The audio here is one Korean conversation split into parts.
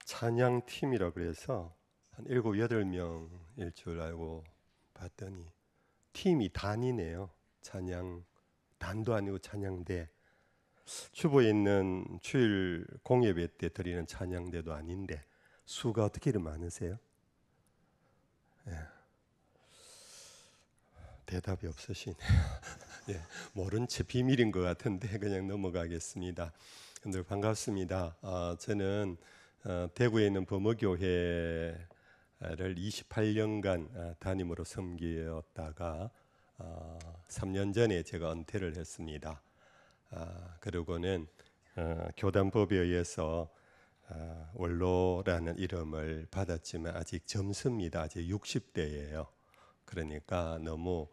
찬양팀이라 그래서 한 7, 8명일 줄 알고 봤더니 팀이 단이네요. 찬양 단도 아니고 찬양대. 주보에 있는 주일 공예배 때 드리는 찬양대도 아닌데 수가 어떻게 이렇게 많으세요? 대답이 없으시네요. 예, 모른 채 비밀인 것 같은데 그냥 넘어가겠습니다. 여러분들 반갑습니다. 저는 대구에 있는 범어교회를 28년간 담임으로 섬기었다가 3년 전에 제가 은퇴를 했습니다. 그러고는 교단법에 의해서 원로라는 이름을 받았지만 아직 젊습니다. 아직 60대예요. 그러니까 너무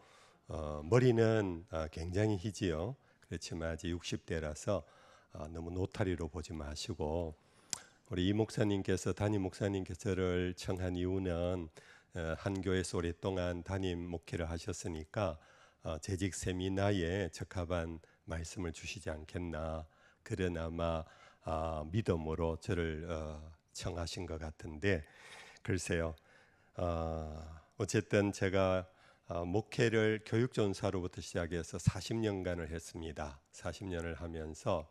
머리는 굉장히 희지요. 그렇지만 아직 60대라서 너무 노타리로 보지 마시고, 우리 이 목사님께서 담임 목사님께서 저를 청한 이유는 한 교회에서 오랫동안 담임 목회를 하셨으니까 재직 세미나에 적합한 말씀을 주시지 않겠나, 그런 아마 믿음으로 저를 청하신 것 같은데, 글쎄요, 어쨌든 제가 목회를 교육전사로부터 시작해서 40년간을 했습니다. 40년을 하면서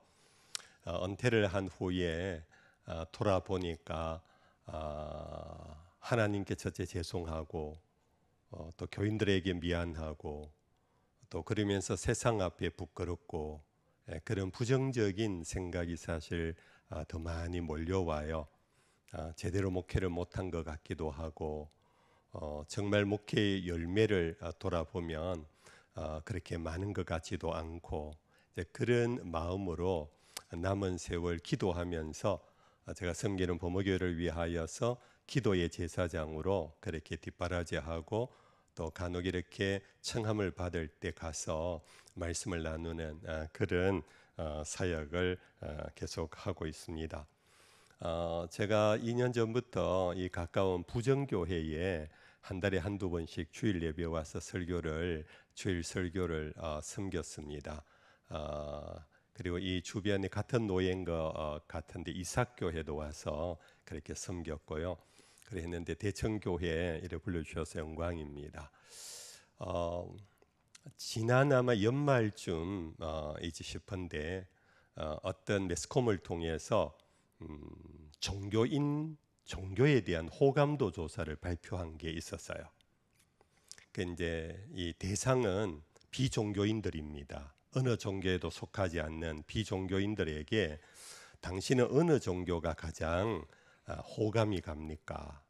은퇴를 한 후에 돌아보니까 하나님께 첫째 죄송하고 또 교인들에게 미안하고 또 그러면서 세상 앞에 부끄럽고 그런 부정적인 생각이 사실 더 많이 몰려와요. 제대로 목회를 못한 것 같기도 하고 정말 목회의 열매를 돌아보면 그렇게 많은 것 같지도 않고, 이제 그런 마음으로 남은 세월 기도하면서 제가 섬기는 범어교회를 위하여서 기도의 제사장으로 그렇게 뒷바라지하고 또 간혹 이렇게 청함을 받을 때 가서 말씀을 나누는 그런 사역을 계속하고 있습니다. 제가 2년 전부터 이 가까운 부정교회에 한 달에 한두 번씩 주일 예배 와서 주일 설교를 섬겼습니다. 그리고 이 주변에 같은 노예인 것 같은데 이삭교회도 와서 그렇게 섬겼고요. 그랬는데 대청교회에 이렇게 불러주셔서 영광입니다. 지난 아마 연말쯤이지 싶은데 어떤 매스컴을 통해서 종교에 대한 호감도 조사를 발표한 게 있었어요. 그 이제 이 대상은 비종교인들입니다. 어느 종교에도 속하지 않는 비종교인들에게 당신은 어느 종교가 가장 호감이 갑니까?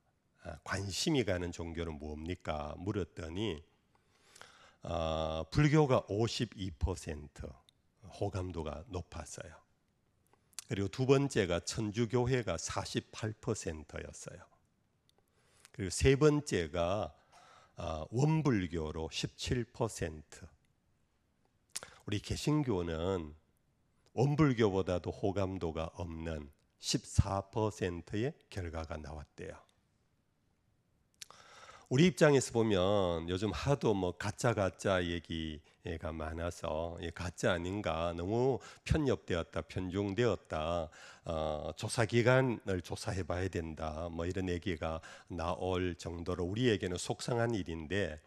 관심이 가는 종교는 뭡니까? 물었더니 불교가 52% 호감도가 높았어요. 그리고 두 번째가 천주교회가 48%였어요. 그리고 세 번째가 원불교로 17%. 우리 개신교는 원불교보다도 호감도가 없는 14%의 결과가 나왔대요. 우리 입장에서 보면 요즘 하도 가짜 얘기가 많아서 가짜 아닌가, 너무 편협되었다, 편중되었다, 조사 기간을 조사해 봐야 된다, 이런 얘기가 나올 정도로 우리에게는 속상한 일인데,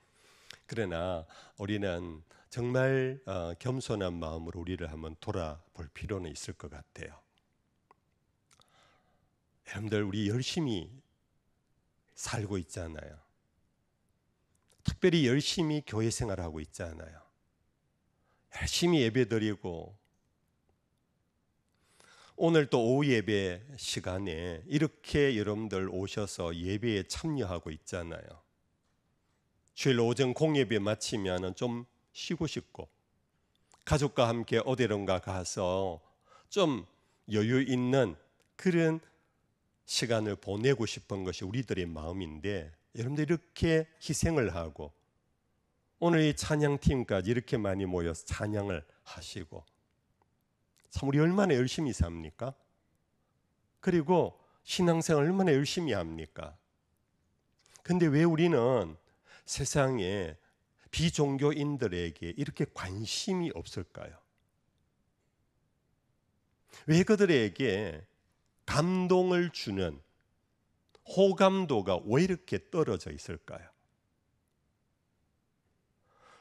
그러나 우리는 정말 겸손한 마음으로 우리를 한번 돌아볼 필요는 있을 것 같아요. 여러분들, 우리 열심히 살고 있잖아요. 특별히 열심히 교회 생활하고 있잖아요. 열심히 예배드리고, 오늘 또 오후 예배 시간에 이렇게 여러분들 오셔서 예배에 참여하고 있잖아요. 주일 오전 공예배 마치면 좀 쉬고 싶고, 가족과 함께 어디론가 가서 좀 여유 있는 그런 시간을 보내고 싶은 것이 우리들의 마음인데, 여러분들 이렇게 희생을 하고 오늘 이 찬양팀까지 이렇게 많이 모여서 찬양을 하시고, 참 우리 얼마나 열심히 삽니까? 그리고 신앙생활 얼마나 열심히 합니까? 근데 왜 우리는 세상에 비종교인들에게 이렇게 관심이 없을까요? 왜 그들에게 감동을 주는 호감도가 왜 이렇게 떨어져 있을까요?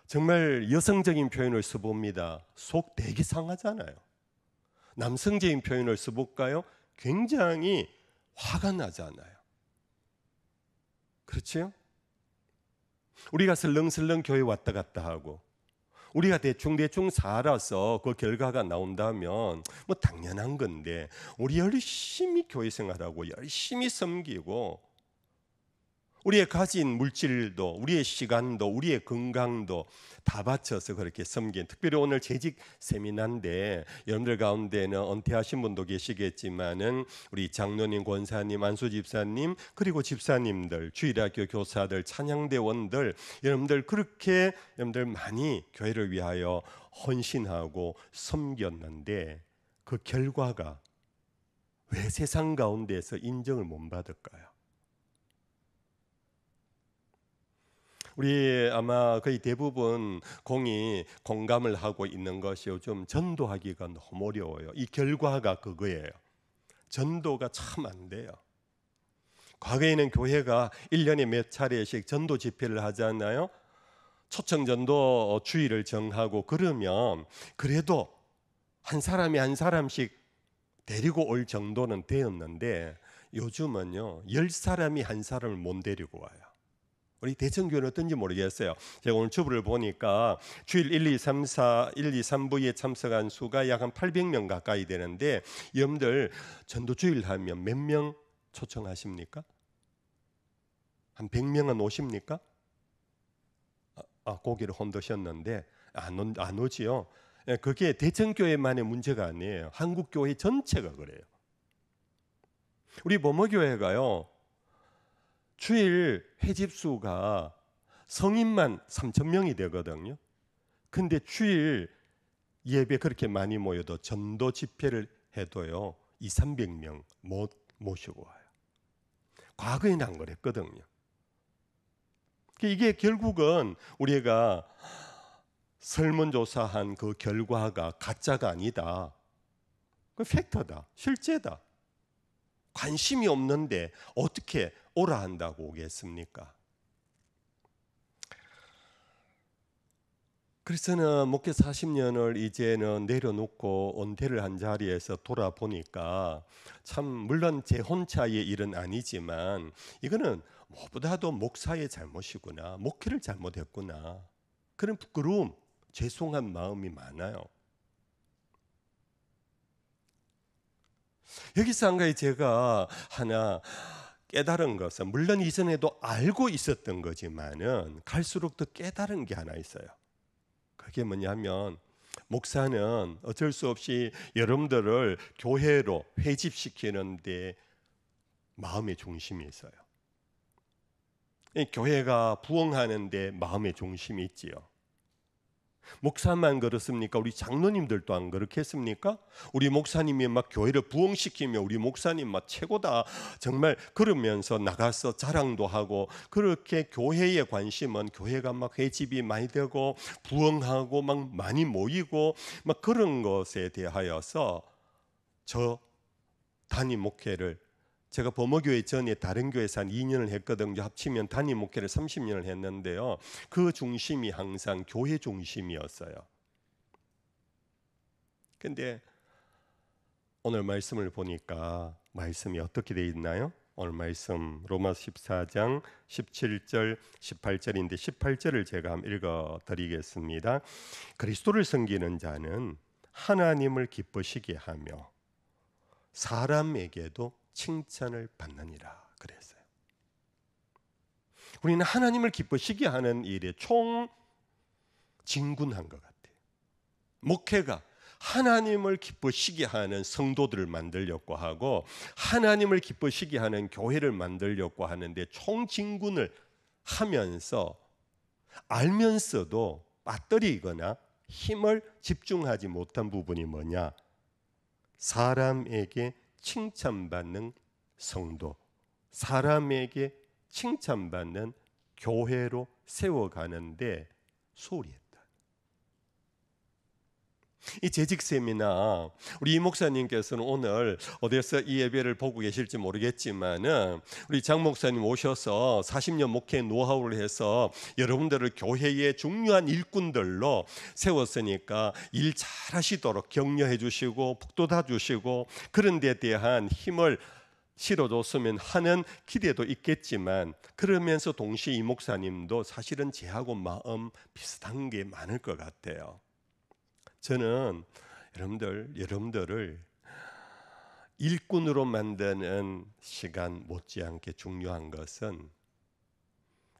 정말 여성적인 표현을 써봅니다. 속 되게 상하잖아요. 남성적인 표현을 써볼까요? 굉장히 화가 나잖아요. 그렇죠? 우리가 슬렁슬렁 교회 왔다 갔다 하고 우리가 대충 살아서 그 결과가 나온다면 뭐 당연한 건데, 우리 열심히 교회 생활하고 열심히 섬기고 우리의 가진 물질도, 우리의 시간도, 우리의 건강도 다 바쳐서 그렇게 섬긴, 특별히 오늘 재직 세미나인데 여러분들 가운데는 은퇴하신 분도 계시겠지만은 우리 장로님, 권사님, 안수 집사님, 그리고 집사님들, 주일학교 교사들, 찬양대원들, 여러분들 그렇게 여러분들 많이 교회를 위하여 헌신하고 섬겼는데 그 결과가 왜 세상 가운데서 인정을 못 받을까요? 우리 아마 거의 대부분 공감을 하고 있는 것이 요즘 전도하기가 너무 어려워요. 이 결과가 그거예요. 전도가 참 안 돼요. 과거에는 교회가 1년에 몇 차례씩 전도 집회를 하잖아요. 초청 전도 주일을 정하고 그러면 그래도 한 사람이 한 사람씩 데리고 올 정도는 되었는데 요즘은요 10사람이 한 사람을 못 데리고 와요. 우리 대청교회는 어떤지 모르겠어요. 제가 오늘 주부를 보니까 주일 1, 2, 3, 4, 1, 2, 3부에 참석한 수가 약 한 800명 가까이 되는데 여러분들 전도주일 하면 몇 명 초청하십니까? 한 100명은 오십니까? 고개를 흔드셨는데 안 오지요. 그게 대청교회만의 문제가 아니에요. 한국교회 전체가 그래요. 우리 모모교회가요. 주일 회집수가 성인만 3,000명이 되거든요. 근데 주일 예배 그렇게 많이 모여도 전도 집회를 해도요 200~300명 못 모시고 와요. 과거에는 안 그랬거든요. 이게 결국은 우리가 설문조사한 그 결과가 가짜가 아니다. 그 팩터다. 실제다. 관심이 없는데 어떻게 오라 한다고 오겠습니까? 그래서는 목회 40년을 이제는 내려놓고 은퇴를 한 자리에서 돌아보니까 참 물론 제 혼자의 일은 아니지만 이거는 무엇보다도 목사의 잘못이구나, 목회를 잘못했구나, 그런 부끄러움, 죄송한 마음이 많아요. 여기서 한 가지 제가 하나 깨달은 것은, 물론 이전에도 알고 있었던 거지만은 갈수록 더 깨달은 게 하나 있어요. 그게 뭐냐면 목사는 어쩔 수 없이 여러분들을 교회로 회집시키는데 마음의 중심이 있어요. 교회가 부흥하는데 마음의 중심이 있지요. 목사만 그렇습니까? 우리 장로님들도 안 그렇겠습니까? 우리 목사님이 막 교회를 부흥시키며 우리 목사님 막 최고다 정말 그러면서 나가서 자랑도 하고, 그렇게 교회에 관심은 교회가 막 회집이 많이 되고 부흥하고 막 많이 모이고 막 그런 것에 대하여서 저 단임 목회를, 제가 범어교회 전에 다른 교회에서 한 2년을 했거든요. 합치면 단임 목회를 30년을 했는데요. 그 중심이 항상 교회 중심이었어요. 근데 오늘 말씀을 보니까 말씀이 어떻게 되어 있나요? 오늘 말씀 로마서 14장 17절 18절인데 18절을 제가 한번 읽어드리겠습니다. 그리스도를 섬기는 자는 하나님을 기쁘시게 하며 사람에게도 칭찬을 받느니라 그랬어요. 우리는 하나님을 기쁘시게 하는 일에 총 진군한 것 같아요. 목회가 하나님을 기쁘시게 하는 성도들을 만들려고 하고 하나님을 기쁘시게 하는 교회를 만들려고 하는데 총진군을 하면서 알면서도 빠뜨리거나 힘을 집중하지 못한 부분이 뭐냐? 사람에게 칭찬받는 성도, 사람에게 칭찬받는 교회로 세워가는데 소홀히 했다. 이 재직 세미나 우리 이 목사님께서는 오늘 어디서 이 예배를 보고 계실지 모르겠지만은 우리 장 목사님 오셔서 40년 목회 노하우를 해서 여러분들을 교회의 중요한 일꾼들로 세웠으니까 일 잘하시도록 격려해 주시고 북돋아 주시고 그런 데 대한 힘을 실어줬으면 하는 기대도 있겠지만, 그러면서 동시에 이 목사님도 사실은 제하고 마음 비슷한 게 많을 것 같아요. 저는 여러분들을 일꾼으로 만드는 시간 못지않게 중요한 것은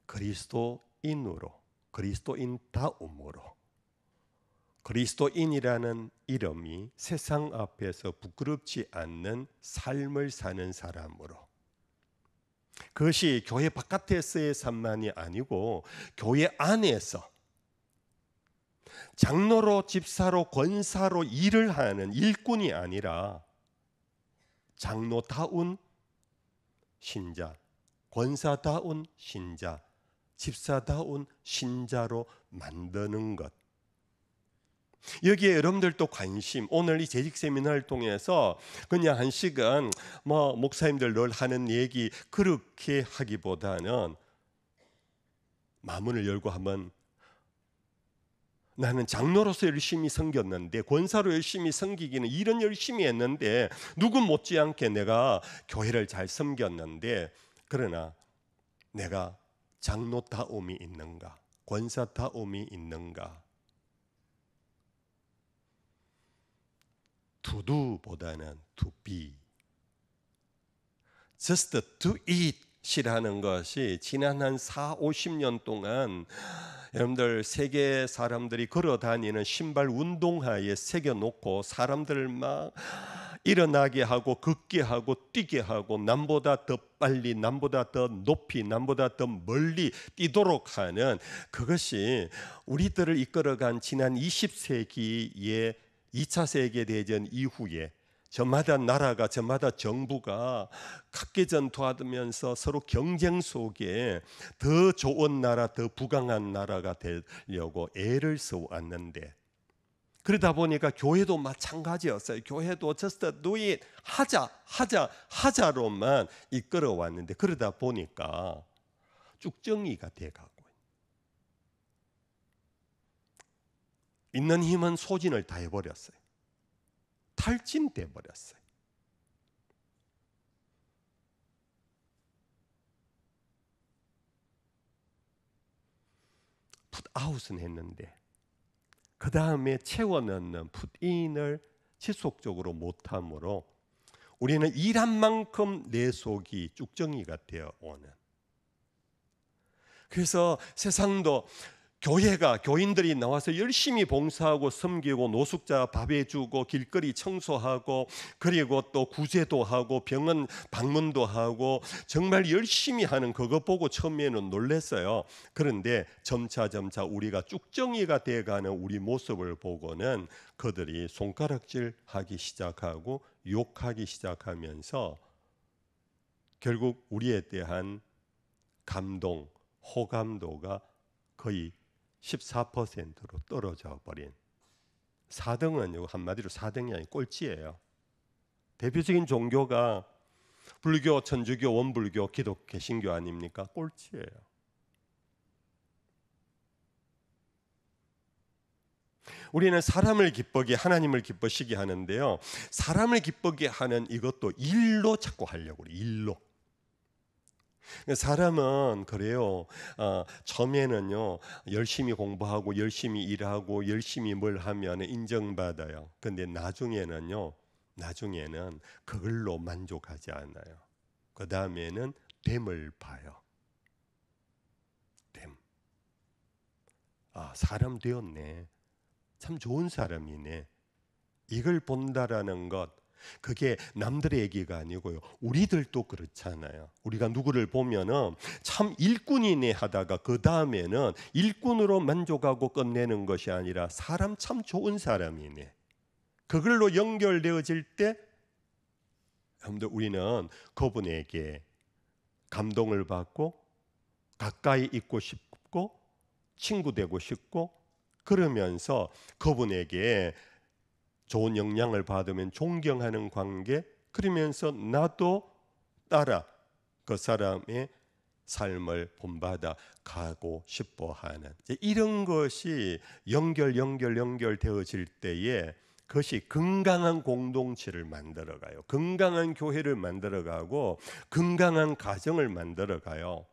그리스도인으로, 그리스도인다움으로, 그리스도인이라는 이름이 세상 앞에서 부끄럽지 않는 삶을 사는 사람으로, 그것이 교회 바깥에서의 삶만이 아니고 교회 안에서 장로로, 집사로, 권사로 일을 하는 일꾼이 아니라 장로다운 신자, 권사다운 신자, 집사다운 신자로 만드는 것. 여기에 여러분들도 관심, 오늘 이 재직 세미나를 통해서 그냥 한 시간 목사님들 늘 하는 얘기 그렇게 하기보다는 마음을 열고 한번, 나는 장로로서 열심히 섬겼는데, 권사로 열심히 섬기기는 일은 열심히 했는데, 누구 못지않게 내가 교회를 잘 섬겼는데, 그러나 내가 장로다움이 있는가, 권사다움이 있는가. To do보다는 to be, just do it 이라는 것이 지난 한 40-50년 동안 여러분들 세계 사람들이 걸어다니는 신발 운동화에 새겨놓고 사람들을 막 일어나게 하고 걷게 하고 뛰게 하고 남보다 더 빨리, 남보다 더 높이, 남보다 더 멀리 뛰도록 하는, 그것이 우리들을 이끌어간 지난 20세기의 2차 세계대전 이후에 저마다 나라가, 저마다 정부가 각계전투하면서 서로 경쟁 속에 더 좋은 나라, 더 부강한 나라가 되려고 애를 써왔는데, 그러다 보니까 교회도 마찬가지였어요. 교회도 just do it, 하자로만 이끌어왔는데, 그러다 보니까 쭉정이가 돼가고 있는 힘은 소진을 다 해버렸어요. 탈진돼 버렸어요. 풋아웃은 했는데 그 다음에 채워 넣는 풋인을 지속적으로 못함으로 우리는 일한 만큼 내 속이 쭉정이가 되어 오는, 그래서 세상도 교회가, 교인들이 나와서 열심히 봉사하고 섬기고 노숙자 밥 해주고 길거리 청소하고 그리고 또 구제도 하고 병원 방문도 하고 정말 열심히 하는 그거 보고 처음에는 놀랐어요. 그런데 점차 우리가 쭉정이가 돼가는 우리 모습을 보고는 그들이 손가락질하기 시작하고 욕하기 시작하면서 결국 우리에 대한 감동, 호감도가 거의 14%로 떨어져 버린, 4등은 한마디로 4등이 아닌 꼴찌예요. 대표적인 종교가 불교, 천주교, 원불교, 기독교, 개신교 아닙니까? 꼴찌예요. 우리는 사람을 기쁘게, 하나님을 기쁘시게 하는데요, 사람을 기쁘게 하는 이것도 일로 자꾸 하려고 그래요. 일로. 사람은 그래요. 처음에는요 열심히 공부하고 열심히 일하고 열심히 뭘 하면 인정받아요. 근데 나중에는 그걸로 만족하지 않아요. 그 다음에는 됨을 봐요. 됨. 사람 되었네, 참 좋은 사람이네, 이걸 본다라는 것, 그게 남들의 얘기가 아니고요, 우리들도 그렇잖아요. 우리가 누구를 보면은 참 일꾼이네 하다가 그 다음에는 일꾼으로 만족하고 끝내는 것이 아니라 사람 참 좋은 사람이네, 그걸로 연결되어질 때 여러분들 우리는 그분에게 감동을 받고 가까이 있고 싶고 친구 되고 싶고, 그러면서 그분에게 좋은 영향을 받으면 존경하는 관계, 그러면서 나도 따라 그 사람의 삶을 본받아 가고 싶어 하는, 이런 것이 연결되어질 때에 그것이 건강한 공동체를 만들어가요. 건강한 교회를 만들어가고 건강한 가정을 만들어가요.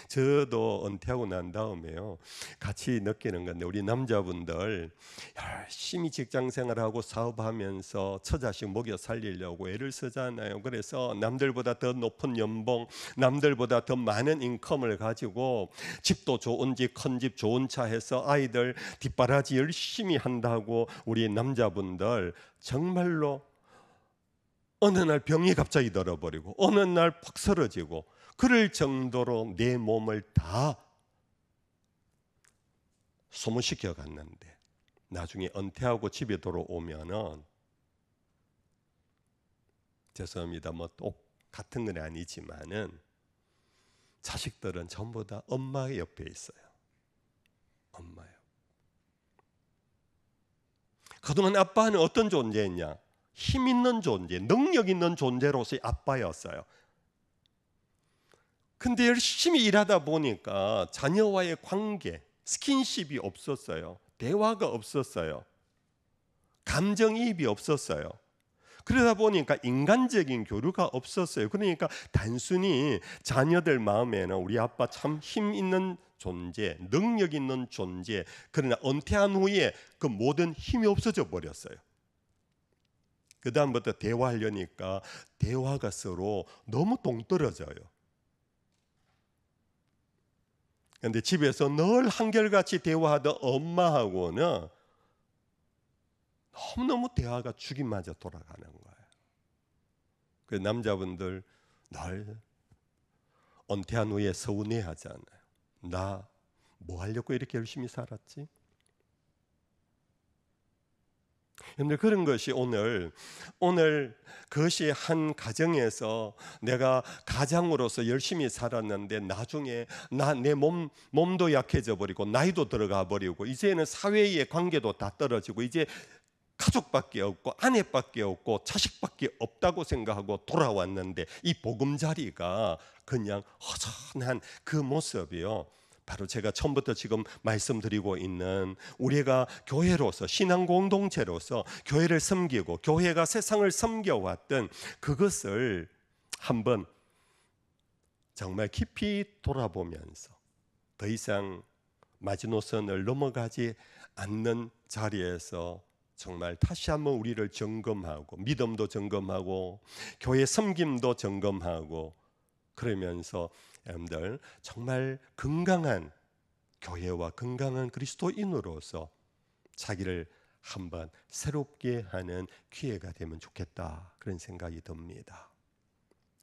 저도 은퇴하고 난 다음에요, 같이 느끼는 건데, 우리 남자분들 열심히 직장 생활하고 사업하면서 처자식 먹여 살리려고 애를 쓰잖아요. 그래서 남들보다 더 높은 연봉, 남들보다 더 많은 인컴을 가지고 집도 좋은 집, 큰 집, 좋은 차 해서 아이들 뒷바라지 열심히 한다고 우리 남자분들 정말로 어느 날 병이 갑자기 들어버리고 어느 날 퍽 쓰러지고 그럴 정도로 내 몸을 다 소모시켜 갔는데, 나중에 은퇴하고 집에 돌아오면은, 죄송합니다, 뭐 똑같은 건 아니지만은 자식들은 전부 다 엄마의 옆에 있어요. 엄마요. 그동안 아빠는 어떤 존재였냐? 힘 있는 존재, 능력 있는 존재로서의 아빠였어요. 근데 열심히 일하다 보니까 자녀와의 관계, 스킨십이 없었어요. 대화가 없었어요. 감정이입이 없었어요. 그러다 보니까 인간적인 교류가 없었어요. 그러니까 단순히 자녀들 마음에는 우리 아빠 참 힘 있는 존재, 능력 있는 존재, 그러나 은퇴한 후에 그 모든 힘이 없어져 버렸어요. 그 다음부터 대화하려니까 대화가 서로 너무 동떨어져요. 그런데 집에서 늘 한결같이 대화하던 엄마하고는 너무너무 대화가 죽임마저 돌아가는 거예요. 그 남자분들 날 은퇴한 후에 서운해하잖아요. 나 뭐 하려고 이렇게 열심히 살았지? 여러분들, 그런 것이 오늘 그것이 한 가정에서 내가 가장으로서 열심히 살았는데 나중에 내 몸도 약해져 버리고 나이도 들어가 버리고 이제는 사회의 관계도 다 떨어지고 이제 가족밖에 없고 아내밖에 없고 자식밖에 없다고 생각하고 돌아왔는데, 이 보금자리가 그냥 허전한 그 모습이요, 바로 제가 처음부터 지금 말씀드리고 있는, 우리가 교회로서, 신앙 공동체로서 교회를 섬기고 교회가 세상을 섬겨왔던 그것을 한번 정말 깊이 돌아보면서 더 이상 마지노선을 넘어가지 않는 자리에서 정말 다시 한번 우리를 점검하고, 믿음도 점검하고 교회 섬김도 점검하고, 그러면서 여러분들 정말 건강한 교회와 건강한 그리스도인으로서 자기를 한번 새롭게 하는 기회가 되면 좋겠다, 그런 생각이 듭니다.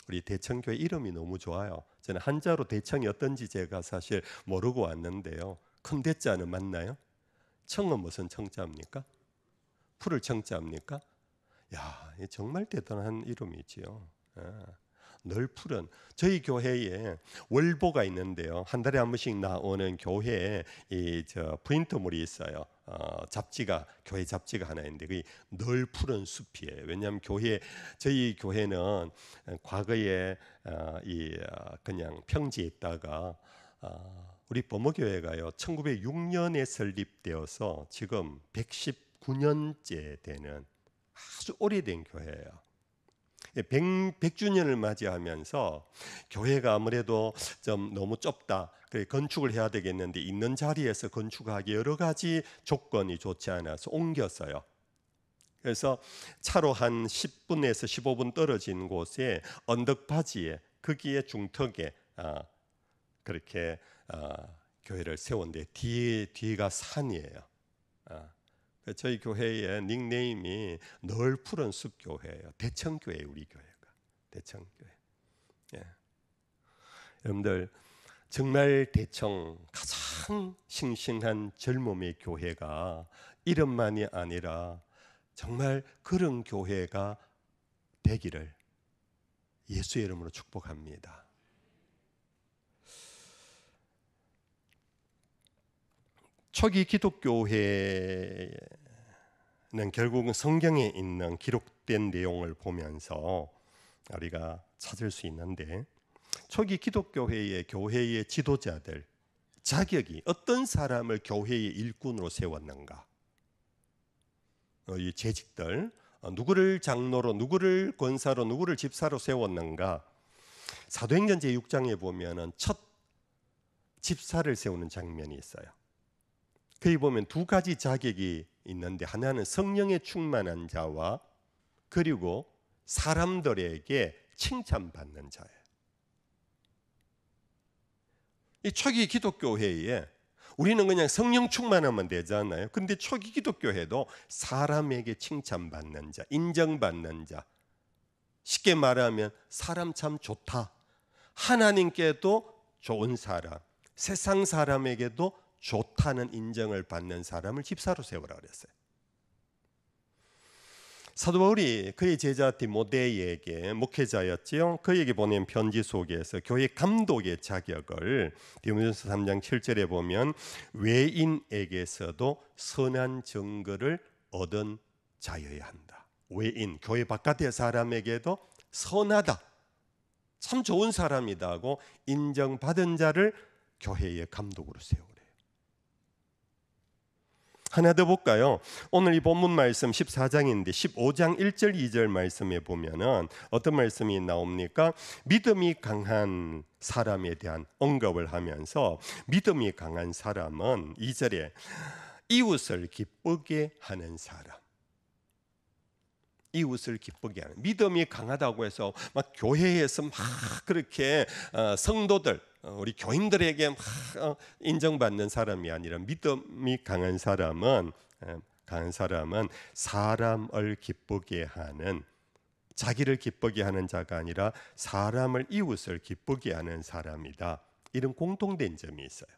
우리 대청교회 이름이 너무 좋아요. 저는 한자로 대청이 어떤지 제가 사실 모르고 왔는데요, 큰 대자는 맞나요? 청은 무슨 청자입니까? 풀을 청자입니까? 야, 정말 대단한 이름이지요. 늘 푸른, 저희 교회에 월보가 있는데요, 한 달에 한 번씩 나오는 교회에 프린터물이 있어요. 잡지가, 교회 잡지가 하나 있는데 그게 늘 푸른 숲이에요. 왜냐하면 저희 교회는 과거에 그냥 평지에 있다가 우리 범어교회가요 1906년에 설립되어서 지금 119년째 되는 아주 오래된 교회예요. 100주년을 맞이하면서 교회가 아무래도 좀 너무 좁다, 그래 건축을 해야 되겠는데 있는 자리에서 건축하기 여러 가지 조건이 좋지 않아서 옮겼어요. 그래서 차로 한 10분에서 15분 떨어진 곳에 언덕바지에, 거기에 중턱에 그렇게 교회를 세웠는데 뒤가 산이에요. 저희 교회의 닉네임이 늘 푸른 숲 교회예요. 대청교회, 우리 교회가 대청교회. 예. 여러분들, 정말 대청 가장 싱싱한 젊음의 교회가 이름만이 아니라 정말 그런 교회가 되기를 예수의 이름으로 축복합니다. 초기 기독교회는 결국은 성경에 있는 기록된 내용을 보면서 우리가 찾을 수 있는데, 초기 기독교회의 교회의 지도자들 자격이 어떤 사람을 교회의 일꾼으로 세웠는가, 이 재직들 누구를 장로로, 누구를 권사로, 누구를 집사로 세웠는가. 사도행전 제6장에 보면은 첫 집사를 세우는 장면이 있어요. 거기 보면 두 가지 자격이 있는데, 하나는 성령에 충만한 자와 그리고 사람들에게 칭찬받는 자예요. 이 초기 기독교회에 우리는 그냥 성령 충만하면 되잖아요. 근데 초기 기독교회도 사람에게 칭찬받는 자, 인정받는 자, 쉽게 말하면 사람 참 좋다, 하나님께도 좋은 사람, 세상 사람에게도 좋다는 인정을 받는 사람을 집사로 세우라 그랬어요. 사도 바울이 그의 제자 디모데에게, 목회자였지요, 그에게 보낸 편지 속에서 교회 감독의 자격을 디모데전서 3장 7절에 보면 외인에게서도 선한 증거를 얻은 자여야 한다. 외인, 교회 바깥의 사람에게도 선하다, 참 좋은 사람이다 하고 인정받은 자를 교회의 감독으로 세우래요. 하나 더 볼까요? 오늘 이 본문 말씀 14장인데 15장 1절 2절 말씀에 보면은 어떤 말씀이 나옵니까? 믿음이 강한 사람에 대한 언급을 하면서, 믿음이 강한 사람은 2절에 이웃을 기쁘게 하는 사람, 이웃을 기쁘게 하는, 믿음이 강하다고 해서 막 교회에서 막 그렇게 성도들, 우리 교인들에게 막 인정받는 사람이 아니라, 믿음이 강한 사람은 사람을 기쁘게 하는, 자기를 기쁘게 하는 자가 아니라 사람을, 이웃을 기쁘게 하는 사람이다. 이런 공통된 점이 있어요.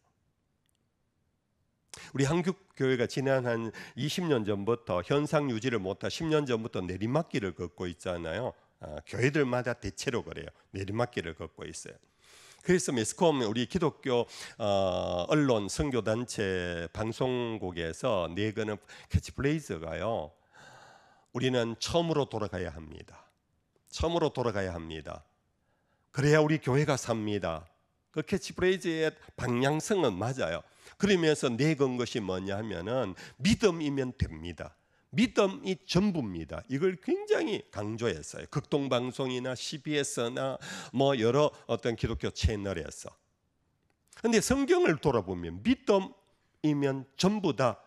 우리 한국교회가 지난 한 20년 전부터 현상 유지를 못하 10년 전부터 내리막길을 걷고 있잖아요. 교회들마다 대체로 그래요. 내리막길을 걷고 있어요. 그래서 매스컴, 우리 기독교 언론 선교단체 방송국에서 내거는 캐치프레이즈가요, 우리는 처음으로 돌아가야 합니다. 처음으로 돌아가야 합니다. 그래야 우리 교회가 삽니다. 그 캐치프레이즈의 방향성은 맞아요. 그러면서 내건 것이 뭐냐 하면은 믿음이면 됩니다. 믿음이 전부입니다. 이걸 굉장히 강조했어요. 극동방송이나 CBS나 뭐 여러 어떤 기독교 채널에서. 그런데 성경을 돌아보면 믿음이면 전부다,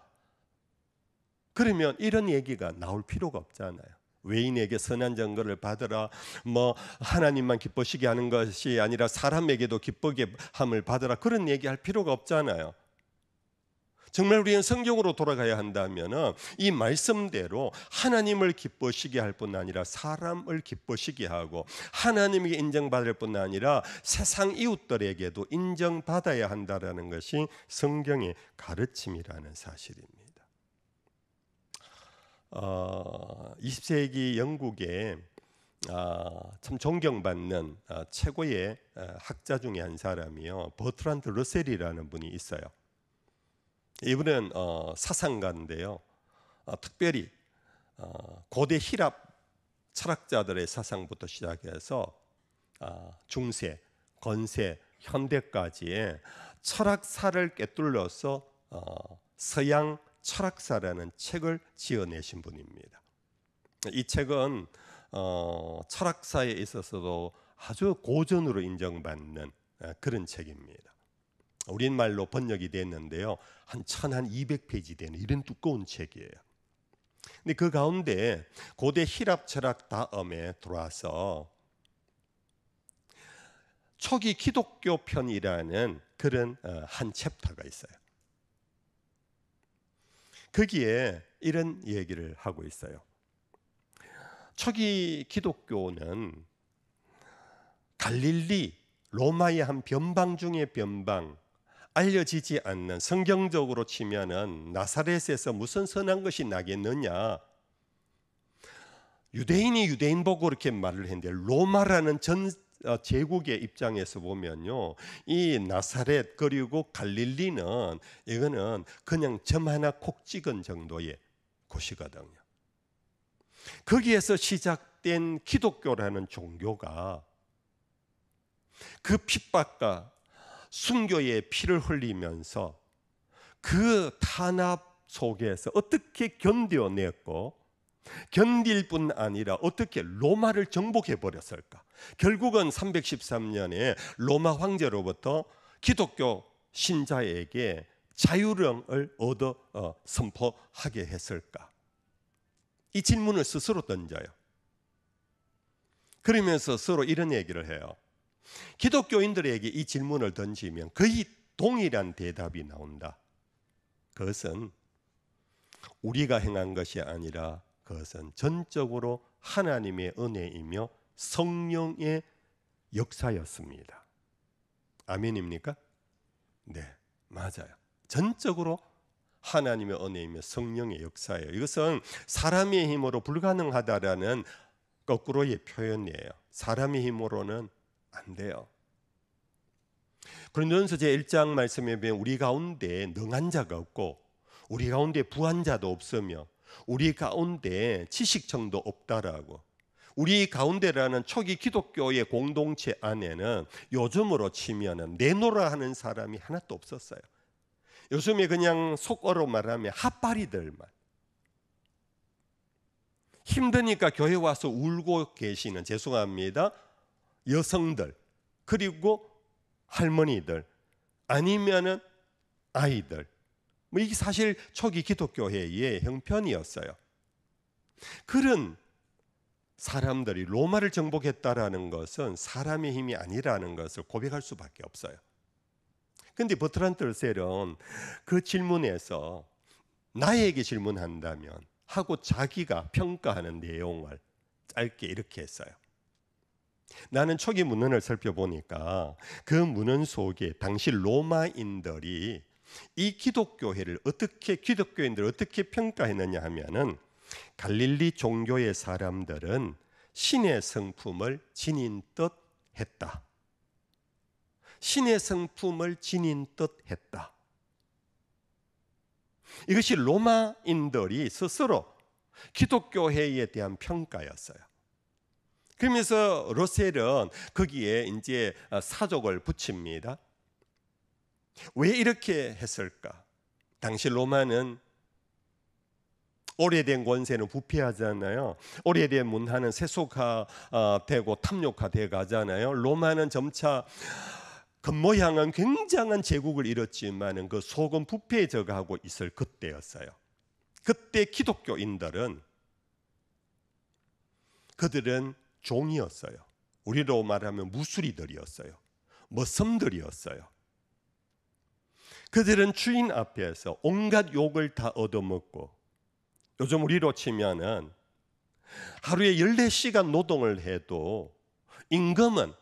그러면 이런 얘기가 나올 필요가 없잖아요. 외인에게 선한 증거를 받으라, 뭐 하나님만 기쁘시게 하는 것이 아니라 사람에게도 기쁘게 함을 받으라, 그런 얘기할 필요가 없잖아요. 정말 우리는 성경으로 돌아가야 한다면 이 말씀대로 하나님을 기쁘시게 할 뿐 아니라 사람을 기쁘시게 하고, 하나님에게 인정받을 뿐 아니라 세상 이웃들에게도 인정받아야 한다는 것이 성경의 가르침이라는 사실입니다. 20세기 영국에 참 존경받는 최고의 학자 중에 한 사람이요, 버트란드 러셀이라는 분이 있어요. 이분은 사상가인데요, 특별히 고대 히랍 철학자들의 사상부터 시작해서 중세, 건세, 현대까지의 철학사를 꿰뚫어서 서양 철학사라는 책을 지어내신 분입니다. 이 책은 철학사에 있어서도 아주 고전으로 인정받는 그런 책입니다. 우리말로 번역이 됐는데요, 한 1200페이지 되는 이런 두꺼운 책이에요. 근데 그 가운데 고대 히랍 철학 다음에 들어와서 초기 기독교 편이라는 그런 한 챕터가 있어요. 거기에 이런 얘기를 하고 있어요. 초기 기독교는 갈릴리, 로마의 한 변방 중의 변방, 알려지지 않는, 성경적으로 치면은 나사렛에서 무슨 선한 것이 나겠느냐, 유대인이 유대인 보고 그렇게 말을 했는데, 로마라는 전 제국의 입장에서 보면요, 이 나사렛 그리고 갈릴리는 이거는 그냥 점 하나 콕 찍은 정도의 곳이거든요. 거기에서 시작된 기독교라는 종교가 그 핍박과 순교의 피를 흘리면서 그 탄압 속에서 어떻게 견뎌냈고, 견딜 뿐 아니라 어떻게 로마를 정복해 버렸을까? 결국은 313년에 로마 황제로부터 기독교 신자에게 자유령을 얻어 선포하게 했을까? 이 질문을 스스로 던져요. 그러면서 서로 이런 얘기를 해요. 기독교인들에게 이 질문을 던지면 거의 동일한 대답이 나온다. 그것은 우리가 행한 것이 아니라 그것은 전적으로 하나님의 은혜이며 성령의 역사였습니다. 아멘입니까? 네, 맞아요. 전적으로 하나님의 은혜이며 성령의 역사예요. 이것은 사람의 힘으로 불가능하다라는 거꾸로의 표현이에요. 사람의 힘으로는 안 돼요. 고린도전서 제1장 말씀에 보면 우리 가운데 능한 자가 없고 우리 가운데 부한 자도 없으며 우리 가운데 지식청도 없다라고. 우리 가운데라는 초기 기독교의 공동체 안에는 요즘으로 치면은 내노라 하는 사람이 하나도 없었어요. 요즘에 그냥 속어로 말하면 핫바리들만, 힘드니까 교회 와서 울고 계시는, 죄송합니다, 여성들, 그리고 할머니들, 아니면은 아이들, 뭐 이게 사실 초기 기독교회의 형편이었어요. 그런 사람들이 로마를 정복했다라는 것은 사람의 힘이 아니라는 것을 고백할 수밖에 없어요. 근데 버트란드 러셀은 그 질문에서 나에게 질문한다면 하고 자기가 평가하는 내용을 짧게 이렇게 했어요. 나는 초기 문헌을 살펴보니까 그 문헌 속에 당시 로마인들이 이 기독교회를 어떻게, 기독교인들을 어떻게 평가했느냐 하면은, 갈릴리 종교의 사람들은 신의 성품을 지닌 듯 했다. 신의 성품을 지닌 듯 했다. 이것이 로마인들이 스스로 기독교회에 대한 평가였어요. 그러면서 러셀은 거기에 이제 사족을 붙입니다. 왜 이렇게 했을까? 당시 로마는 오래된 권세는 부패하잖아요. 오래된 문화는 세속화되고 탐욕화돼 가잖아요. 로마는 점차 겉모양은 굉장한 제국을 이뤘지만 그 속은 부패해져 가고 있을 그때였어요. 그때 기독교인들은, 그들은 종이었어요. 우리로 말하면 무수리들이었어요. 머슴들이었어요. 그들은 주인 앞에서 온갖 욕을 다 얻어먹고, 요즘 우리로 치면은 하루에 14시간 노동을 해도 임금은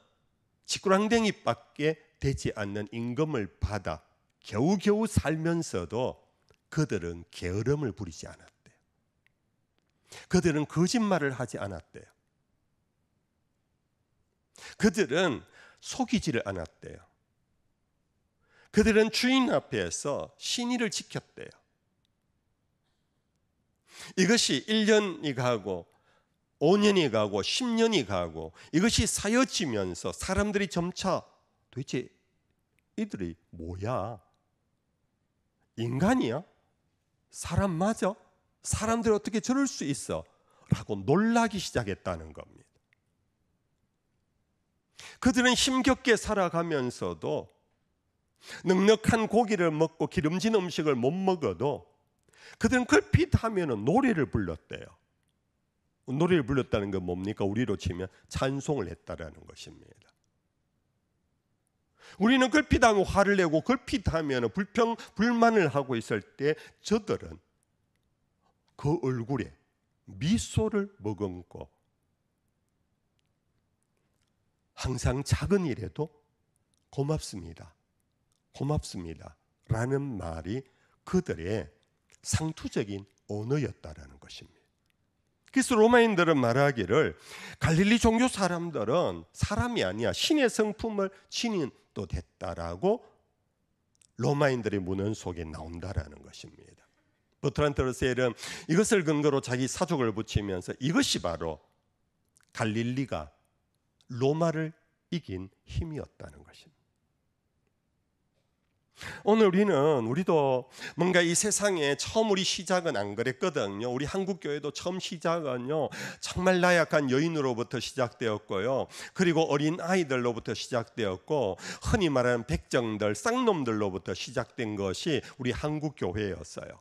지꾸랑댕이밖에 되지 않는 임금을 받아 겨우겨우 살면서도 그들은 게으름을 부리지 않았대요. 그들은 거짓말을 하지 않았대요. 그들은 속이지를 않았대요. 그들은 주인 앞에서 신의를 지켰대요. 이것이 1년이 가고 5년이 가고 10년이 가고 이것이 사여지면서 사람들이 점차 도대체 이들이 뭐야? 인간이야? 사람 맞아? 사람들이 어떻게 저럴 수 있어? 라고 놀라기 시작했다는 겁니다. 그들은 힘겹게 살아가면서도 넉넉한 고기를 먹고 기름진 음식을 못 먹어도 그들은 걸핏하면 노래를 불렀대요. 노래를 불렀다는 건 뭡니까? 우리로 치면 찬송을 했다라는 것입니다. 우리는 걸핏하면 화를 내고 걸핏하면 불만을 하고 있을 때 저들은 그 얼굴에 미소를 머금고 항상 작은 일에도 고맙습니다. 고맙습니다. 라는 말이 그들의 상투적인 언어였다라는 것입니다. 그래서 로마인들은 말하기를 갈릴리 종교 사람들은 사람이 아니야 신의 성품을 지닌 듯 했다라고 로마인들의 문헌 속에 나온다라는 것입니다. 버트란드 러셀은 이것을 근거로 자기 사족을 붙이면서 이것이 바로 갈릴리가 로마를 이긴 힘이었다는 것입니다. 오늘 우리도 뭔가 이 세상에 처음 우리 시작은 안 그랬거든요. 우리 한국교회도 처음 시작은요, 정말 나약한 여인으로부터 시작되었고요. 그리고 어린 아이들로부터 시작되었고, 흔히 말하는 백정들, 쌍놈들로부터 시작된 것이 우리 한국교회였어요.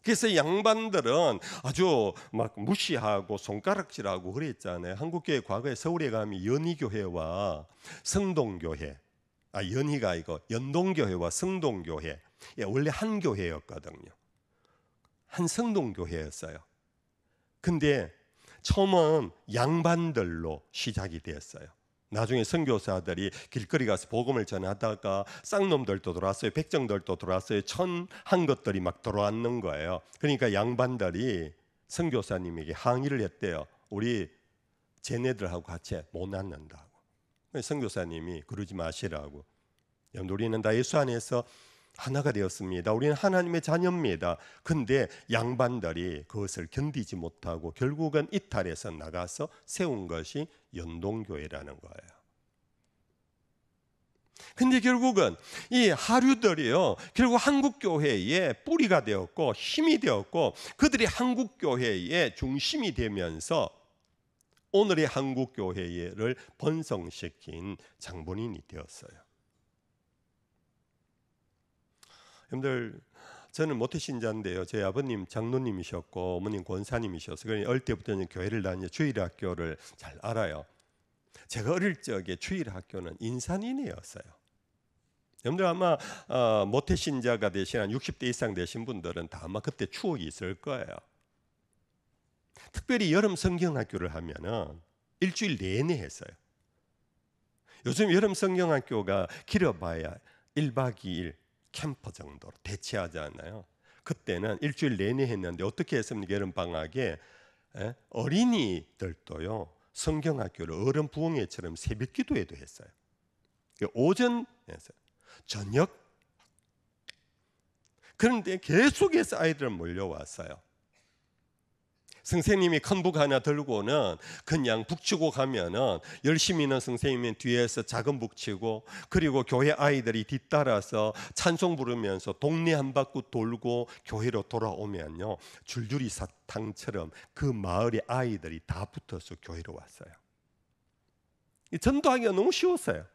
그래서 양반들은 아주 막 무시하고 손가락질하고 그랬잖아요. 한국교회 과거에 서울에 가면 연희교회와 성동교회, 연희가 아니고 연동교회와 성동교회, 원래 한 교회였거든요. 한 성동교회였어요. 근데 처음은 양반들로 시작이 되었어요. 나중에 선교사들이 길거리 가서 복음을 전하다가 쌍놈들도 들어왔어요. 백정들도 들어왔어요. 천한 것들이 막 들어왔는 거예요. 그러니까 양반들이 선교사님에게 항의를 했대요. 우리 쟤네들하고 같이 못 낳는다고. 선교사님이 그러지 마시라고. 우리는 다 예수 안에서 하나가 되었습니다. 우리는 하나님의 자녀입니다. 근데 양반들이 그것을 견디지 못하고 결국은 이탈해서 나가서 세운 것이 연동교회라는 거예요. 근데 결국은 이 하류들이요, 결국 한국교회의 뿌리가 되었고 힘이 되었고 그들이 한국교회의 중심이 되면서 오늘의 한국교회를 번성시킨 장본인이 되었어요. 여러분들, 저는 모태신자인데요. 제 아버님 장로님이셨고 어머님 권사님이셔서 어릴 때부터는 교회를 다니며 주일학교를 잘 알아요. 제가 어릴 적에 주일학교는 인산인이었어요. 여러분들 아마 모태신자가 되신 한 60대 이상 되신 분들은 다 아마 그때 추억이 있을 거예요. 특별히 여름 성경학교를 하면은 일주일 내내 했어요. 요즘 여름 성경학교가 길어봐야 1박 2일 캠프 정도로 대체하지 않나요? 그때는 일주일 내내 했는데 어떻게 했습니까? 여름 방학에 어린이들도요 성경학교를 어른 부흥회처럼 새벽 기도회도 했어요. 오전 했어요. 저녁. 그런데 계속해서 아이들은 몰려왔어요. 선생님이 큰 북 하나 들고는 그냥 북치고 가면은 열심히 있는 선생님은 뒤에서 작은 북 치고, 그리고 교회 아이들이 뒤따라서 찬송 부르면서 동네 한 바퀴 돌고 교회로 돌아오면요 줄줄이 사탕처럼 그 마을의 아이들이 다 붙어서 교회로 왔어요. 전도하기가 너무 쉬웠어요.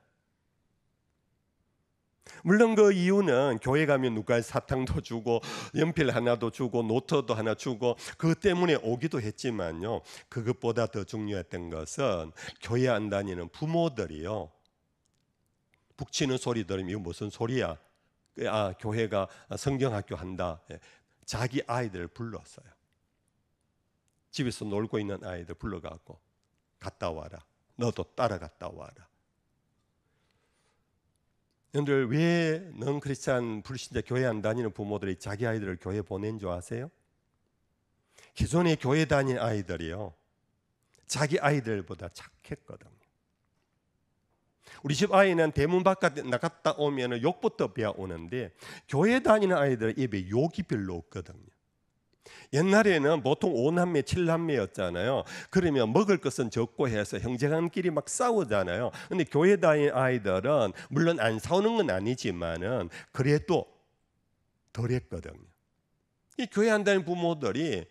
물론 그 이유는 교회 가면 누가 사탕도 주고 연필 하나도 주고 노트도 하나 주고 그것 때문에 오기도 했지만요, 그것보다 더 중요했던 것은 교회 안 다니는 부모들이요 북치는 소리 들으면 이거 무슨 소리야? 교회가 성경학교 한다. 자기 아이들을 불렀어요. 집에서 놀고 있는 아이들 불러갖고 갔다 와라. 너도 따라갔다 와라. 여러분들, 왜 넌 크리스찬 불신자 교회 안 다니는 부모들이 자기 아이들을 교회 보낸 줄 아세요? 기존에 교회 다닌 아이들이요 자기 아이들보다 착했거든요. 우리 집 아이는 대문 바깥에 나갔다 오면 욕부터 배워오는데 교회 다니는 아이들 입에 욕이 별로 없거든요. 옛날에는 보통 5남매 7남매였잖아요. 그러면 먹을 것은 적고 해서 형제간끼리 막 싸우잖아요. 근데 교회 다니는 아이들은 물론 안 싸우는 건 아니지만은 그래도 덜했거든요. 이 교회 안 다니는 부모들이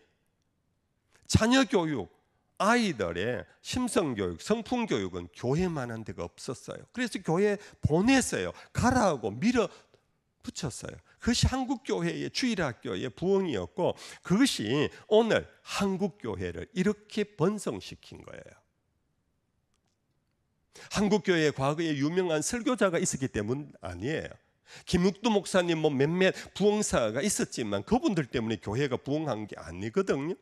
자녀 교육, 아이들의 심성교육, 성품교육은 교회만 한 데가 없었어요. 그래서 교회에 보냈어요. 가라고 밀어붙였어요. 그것이 한국교회의 주일학교의 부흥이었고 그것이 오늘 한국교회를 이렇게 번성시킨 거예요. 한국교회 과거에 유명한 설교자가 있었기 때문 아니에요. 김육두 목사님 몇몇 부흥사가 있었지만 그분들 때문에 교회가 부흥한 게 아니거든요.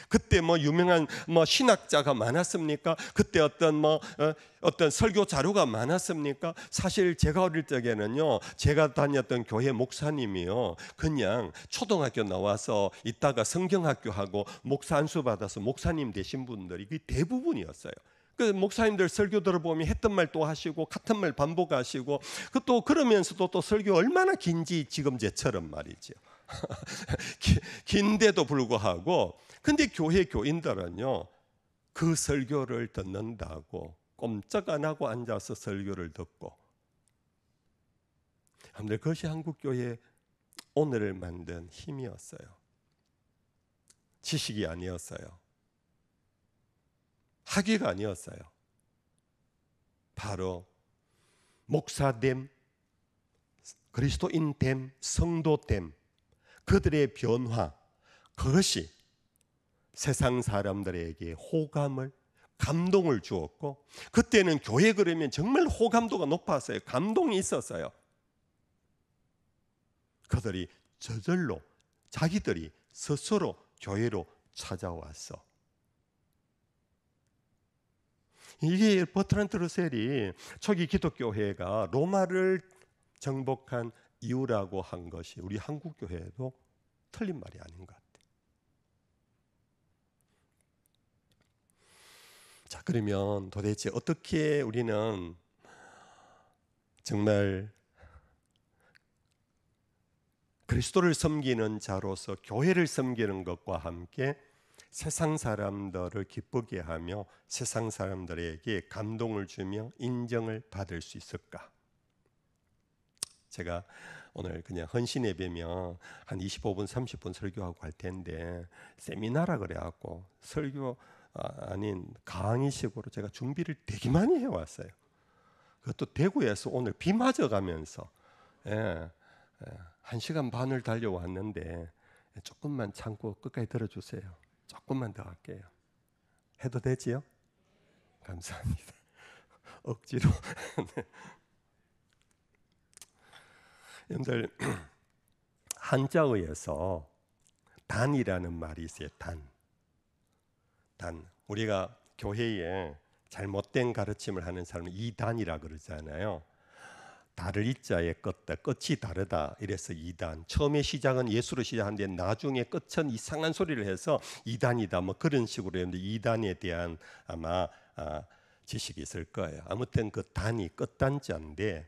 그때 유명한 신학자가 많았습니까? 그때 어떤 설교 자료가 많았습니까? 사실 제가 어릴 적에는요, 제가 다녔던 교회 목사님이요, 그냥 초등학교 나와서 있다가 성경학교 하고 목사 안수 받아서 목사님 되신 분들이 그 대부분이었어요. 그 목사님들 설교 들어보면 했던 말 또 하시고 같은 말 반복하시고 또 그러면서도 또 설교 얼마나 긴지 지금 제처럼 말이죠. 긴데도 불구하고 근데 교회 교인들은요 그 설교를 듣는다고 꼼짝 안 하고 앉아서 설교를 듣고, 여러분들 그것이 한국교회 오늘을 만든 힘이었어요. 지식이 아니었어요. 학위가 아니었어요. 바로 목사됨, 그리스도인됨, 성도됨, 그들의 변화, 그것이 세상 사람들에게 호감을, 감동을 주었고, 그때는 교회 그러면 정말 호감도가 높았어요. 감동이 있었어요. 그들이 저절로 자기들이 스스로 교회로 찾아왔어. 이게 버트란드 러셀이 초기 기독교회가 로마를 정복한 이유라고 한 것이 우리 한국 교회도 틀린 말이 아닌 것 같아요. 자, 그러면 도대체 어떻게 우리는 정말 그리스도를 섬기는 자로서 교회를 섬기는 것과 함께 세상 사람들을 기쁘게 하며 세상 사람들에게 감동을 주며 인정을 받을 수 있을까? 제가 오늘 그냥 헌신 예배면 한 25분 30분 설교하고 할 텐데 세미나라 그래갖고 설교 아닌 강의식으로 제가 준비를 되게 많이 해왔어요. 그것도 대구에서 오늘 비 맞아가면서 1시간 반을 달려왔는데 조금만 참고 끝까지 들어주세요. 조금만 더 할게요. 해도 되지요? 감사합니다. 억지로. 여러분들 한자어에서 단이라는 말이 있어요. 단. 우리가 교회에 잘못된 가르침을 하는 사람은 이단이라 그러잖아요. 다를 이자에 껐다, 끝이 다르다. 이래서 이단. 처음에 시작은 예수로 시작하는데 나중에 끝은 이상한 소리를 해서 이단이다. 뭐 그런 식으로 했는데 이단에 대한 아마 지식이 있을 거예요. 아무튼 그 단이 끝단자인데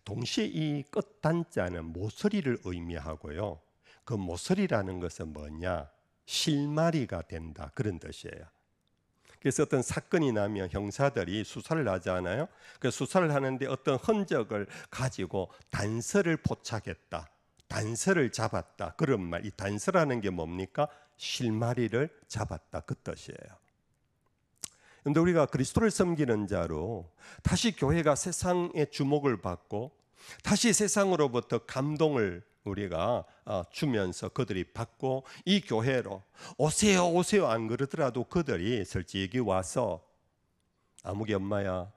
동시에 이 끝단자는 모서리를 의미하고요. 그 모서리라는 것은 뭐냐? 실마리가 된다. 그런 뜻이에요. 그래서 어떤 사건이 나면 형사들이 수사를 하잖아요. 그 수사를 하는데 어떤 흔적을 가지고 단서를 포착했다, 단서를 잡았다, 그런 말. 이 단서라는 게 뭡니까? 실마리를 잡았다, 그 뜻이에요. 그런데 우리가 그리스도를 섬기는 자로 다시 교회가 세상의 주목을 받고 다시 세상으로부터 감동을 우리가 주면서 그들이 받고 이 교회로 오세요 오세요 안 그러더라도 그들이 솔직히 와서 아무개 엄마야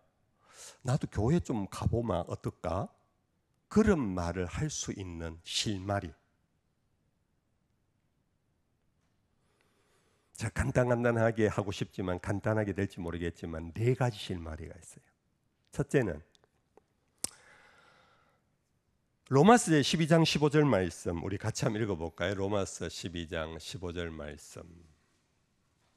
나도 교회 좀 가보면 어떨까? 그런 말을 할 수 있는 실마리. 제가 간단하게 하고 싶지만 간단하게 될지 모르겠지만 4가지 실마리가 있어요. 첫째는 로마서 12장 15절 말씀 우리 같이 한번 읽어볼까요? 로마서 12장 15절 말씀.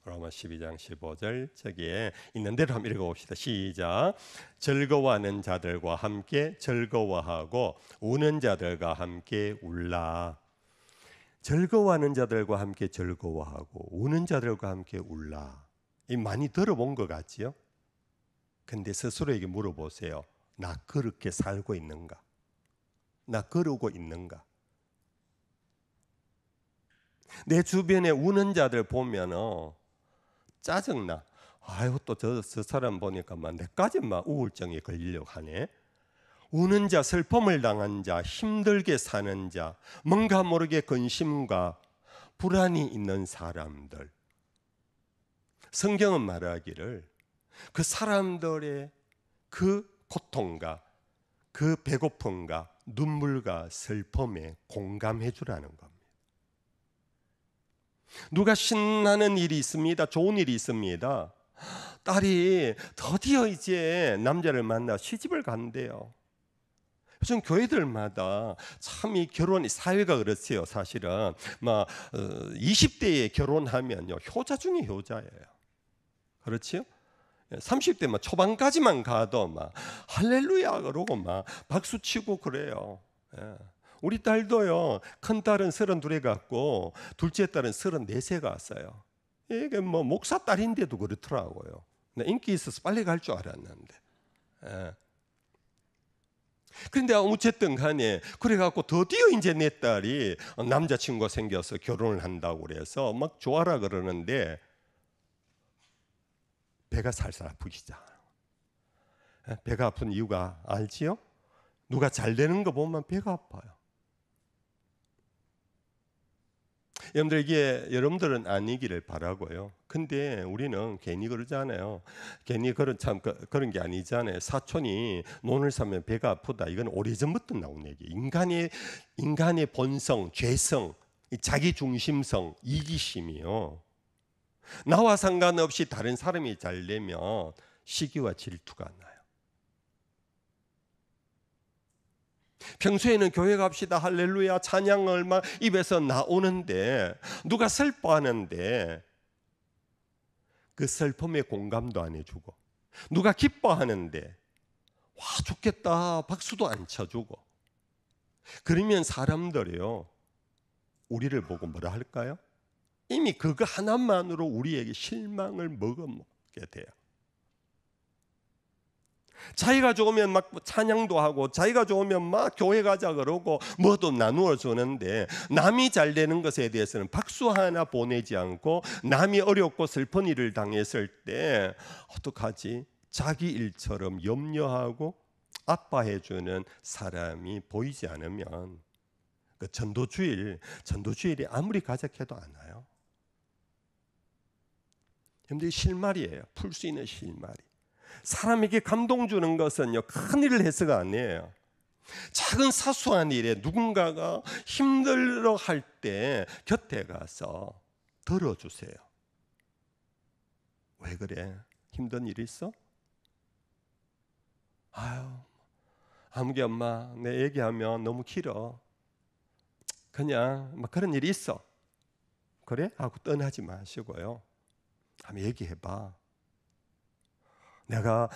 로마 12장 15절 저기에 있는 대로 한번 읽어봅시다. 시작. 즐거워하는 자들과 함께 즐거워하고 우는 자들과 함께 울라. 즐거워하는 자들과 함께 즐거워하고 우는 자들과 함께 울라. 이 많이 들어본 것 같지요? 근데 스스로에게 물어보세요. 나 그렇게 살고 있는가? 나 그러고 있는가? 내 주변에 우는 자들 보면 짜증나. 아유 또 저 사람 보니까 막 내까지 막 우울증에 걸리려고 하네. 우는 자, 슬픔을 당한 자, 힘들게 사는 자, 뭔가 모르게 근심과 불안이 있는 사람들. 성경은 말하기를 그 사람들의 그 고통과 그 배고픔과 눈물과 슬픔에 공감해 주라는 겁니다. 누가 신나는 일이 있습니다. 좋은 일이 있습니다. 딸이 드디어 이제 남자를 만나 시집을 간대요. 요즘 교회들마다 참 이 결혼 사회가 그렇지요. 사실은 막 20대에 결혼하면요 효자 중에 효자예요. 그렇지요? 30대 막 초반까지만 가도 막 할렐루야 그러고 막 박수 치고 그래요. 예. 우리 딸도요, 큰 딸은 32에 갔고 둘째 딸은 34세가 왔어요. 이게 뭐 목사 딸인데도 그렇더라고요. 나 인기 있어서 빨리 갈 줄 알았는데. 예. 그런데 어쨌든 간에 그래갖고 드디어 이제 내 딸이 남자친구가 생겨서 결혼을 한다고 그래서 막 좋아라 그러는데 배가 살살 아프기 시작해요. 배가 아픈 이유가 알지요? 누가 잘 되는 거 보면 배가 아파요. 여러분들, 이게 여러분들은 아니기를 바라고요. 근데 우리는 괜히 그러잖아요. 괜히 그런 게 아니잖아요. 사촌이 논을 사면 배가 아프다. 이건 오래전부터 나온 얘기. 인간의 본성, 죄성, 자기 중심성, 이기심이요. 나와 상관없이 다른 사람이 잘 되면 시기와 질투가 나요. 평소에는 교회 갑시다 할렐루야 찬양 얼마 입에서 나오는데 누가 슬퍼하는데 그 슬픔에 공감도 안 해주고, 누가 기뻐하는데 와 좋겠다 박수도 안 쳐주고, 그러면 사람들이요 우리를 보고 뭐라 할까요? 이미 그거 하나만으로 우리에게 실망을 먹어먹게 돼요. 자기가 좋으면 막 찬양도 하고, 자기가 좋으면 막 교회 가자 그러고 뭐도 나누어 주는데, 남이 잘 되는 것에 대해서는 박수 하나 보내지 않고 남이 어렵고 슬픈 일을 당했을 때 어떡하지? 자기 일처럼 염려하고 아파해 주는 사람이 보이지 않으면 그 전도주일이 아무리 가득해도 안 와요. 근데 실말이에요. 풀 수 있는 실말이. 사람에게 감동 주는 것은요 큰 일을 해서가 아니에요. 작은 사소한 일에 누군가가 힘들어 할 때 곁에 가서 들어주세요. 왜 그래? 힘든 일 있어? 아유, 아무개 엄마 내 얘기하면 너무 길어. 그냥 막 그런 일이 있어. 그래? 하고 떠나지 마시고요. 한번 얘기해봐. 내가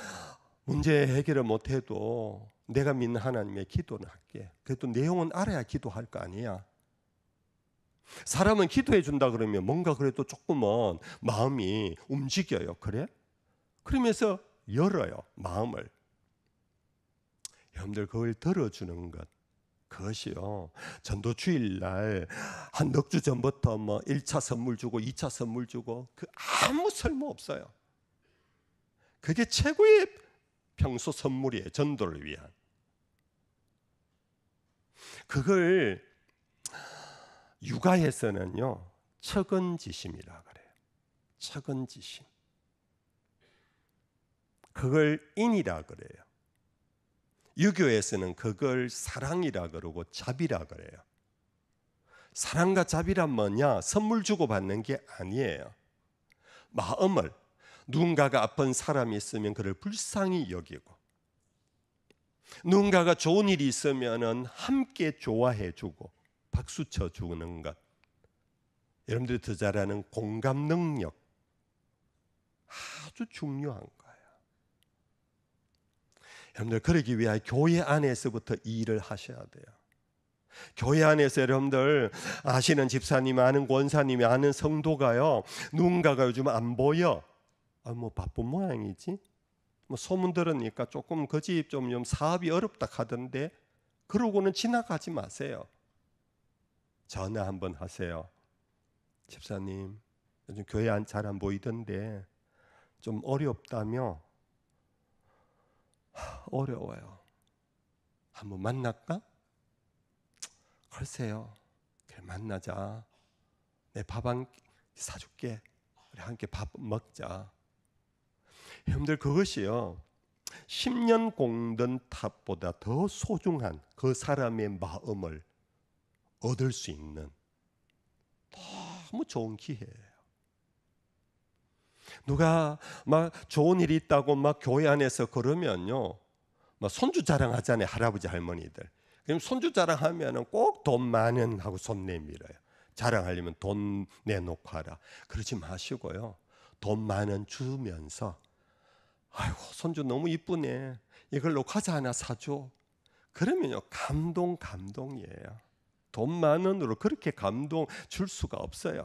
문제 해결을 못해도 내가 믿는 하나님의 기도는 할게. 그래도 내용은 알아야 기도할 거 아니야. 사람은 기도해 준다 그러면 뭔가 그래도 조금은 마음이 움직여요. 그래? 그러면서 열어요 마음을. 여러분들 그걸 들어주는 것, 그것이요 전도주일날 한 넉 주 전부터 뭐 1차 선물 주고 2차 선물 주고 그 아무 쓸모 없어요. 그게 최고의 평소 선물이에요. 전도를 위한. 그걸 육아에서는요 척은지심이라 그래요. 척은지심. 그걸 인이라 그래요. 유교에서는 그걸 사랑이라 그러고 자비라 그래요. 사랑과 자비란 뭐냐? 선물 주고받는 게 아니에요. 마음을, 누군가가 아픈 사람이 있으면 그를 불쌍히 여기고, 누군가가 좋은 일이 있으면 함께 좋아해 주고 박수 쳐 주는 것. 여러분들이 더 잘 아는 공감 능력, 아주 중요한 거예요. 여러분들 그러기 위해 교회 안에서부터 이 일을 하셔야 돼요. 교회 안에서 여러분들 아시는 집사님, 아는 권사님이, 아는 성도가요 누군가가 요즘 안 보여. 뭐 바쁜 모양이지. 뭐 소문 들으니까 조금 그 집 좀 사업이 어렵다 하던데, 그러고는 지나가지 마세요. 전화 한번 하세요. 집사님 요즘 교회 잘 안 보이던데 좀 어렵다며. 어려워요. 한번 만날까? 글쎄요. 그래 만나자. 내 밥 한 끼 사줄게. 우리 함께 밥 먹자. 여러분들 그것이요 10년 공든 탑보다 더 소중한 그 사람의 마음을 얻을 수 있는 너무 좋은 기회예요. 누가 막 좋은 일이 있다고 막 교회 안에서 그러면요 막 손주 자랑하잖아요. 할아버지 할머니들. 그럼 손주 자랑하면은 꼭 돈 많은 하고 손 내밀어요. 자랑하려면 돈 내놓고 하라. 그러지 마시고요. 돈 많은 주면서 아이고 손주 너무 이쁘네. 이걸로 과자 하나 사줘. 그러면요, 감동이에요. 돈 10,000원으로 그렇게 감동 줄 수가 없어요.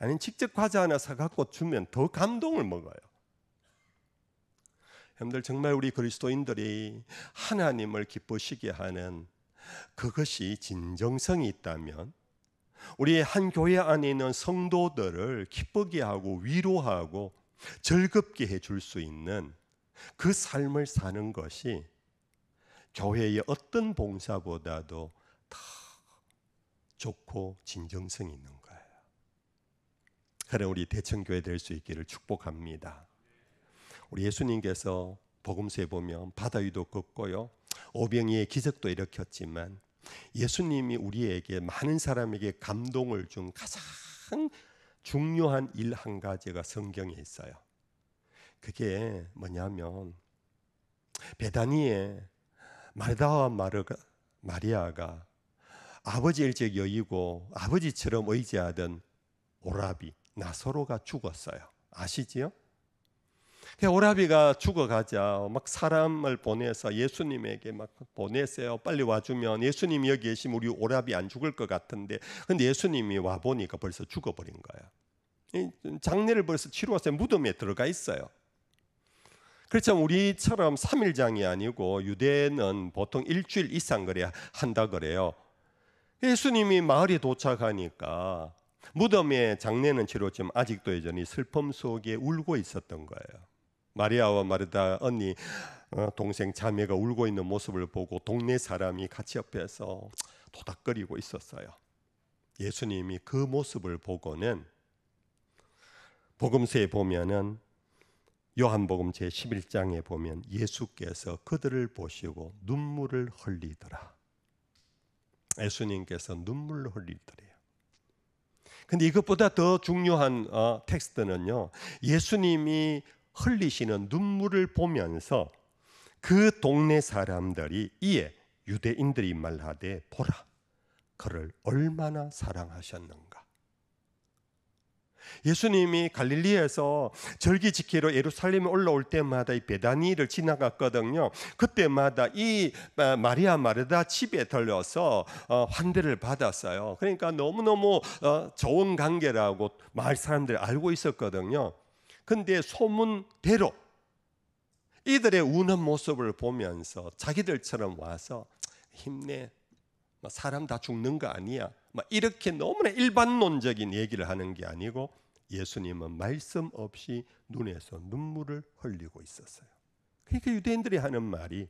아니, 직접 과자 하나 사갖고 주면 더 감동을 먹어요. 여러분들, 정말 우리 그리스도인들이 하나님을 기쁘시게 하는 그것이 진정성이 있다면 우리 한 교회 안에 있는 성도들을 기쁘게 하고 위로하고 즐겁게 해줄 수 있는 그 삶을 사는 것이 교회의 어떤 봉사보다도 더 좋고 진정성이 있는 거예요. 그런 우리 대천교회 될 수 있기를 축복합니다. 우리 예수님께서 복음서에 보면 바다 위도 걷고요, 오병이의 기적도 일으켰지만 예수님이 우리에게, 많은 사람에게 감동을 준 가장 중요한 일 한 가지가 성경에 있어요. 그게 뭐냐면 베다니에 마르다와 마리아가 아버지 일찍 여의고 아버지처럼 의지하던 오라비 나사로가 죽었어요. 아시지요? 오라비가 죽어가자 막 사람을 보내서 예수님에게 막 보냈어요. 빨리 와주면 예수님이 여기 계시면 우리 오라비 안 죽을 것 같은데, 근데 예수님이 와 보니까 벌써 죽어버린 거예요. 장례를 벌써 치루었어요. 무덤에 들어가 있어요. 그렇지만 우리처럼 3일장이 아니고 유대는 보통 일주일 이상 그래야 한다 그래요. 예수님이 마을에 도착하니까 무덤에 장례는 치렀지만 아직도 여전히 슬픔 속에 울고 있었던 거예요. 마리아와 마르다 언니 동생 자매가 울고 있는 모습을 보고 동네 사람이 같이 옆에서 도닥거리고 있었어요. 예수님이 그 모습을 보고는 복음서에 보면은 요한복음 제11장에 보면 예수께서 그들을 보시고 눈물을 흘리더라. 예수님께서 눈물을 흘리더래요. 근데 이것보다 더 중요한 텍스트는요, 예수님이 흘리시는 눈물을 보면서 그 동네 사람들이, 이에 유대인들이 말하되 보라, 그를 얼마나 사랑하셨는가. 예수님이 갈릴리에서 절기 지키러 예루살렘에 올라올 때마다 이 베다니를 지나갔거든요. 그때마다 이 마리아 마르다 집에 들려서 환대를 받았어요. 그러니까 너무너무 좋은 관계라고 마을 사람들이 알고 있었거든요. 근데 소문대로 이들의 우는 모습을 보면서 자기들처럼 와서 힘내, 사람 다 죽는 거 아니야, 이렇게 너무나 일반론적인 얘기를 하는 게 아니고 예수님은 말씀 없이 눈에서 눈물을 흘리고 있었어요. 그러니까 유대인들이 하는 말이,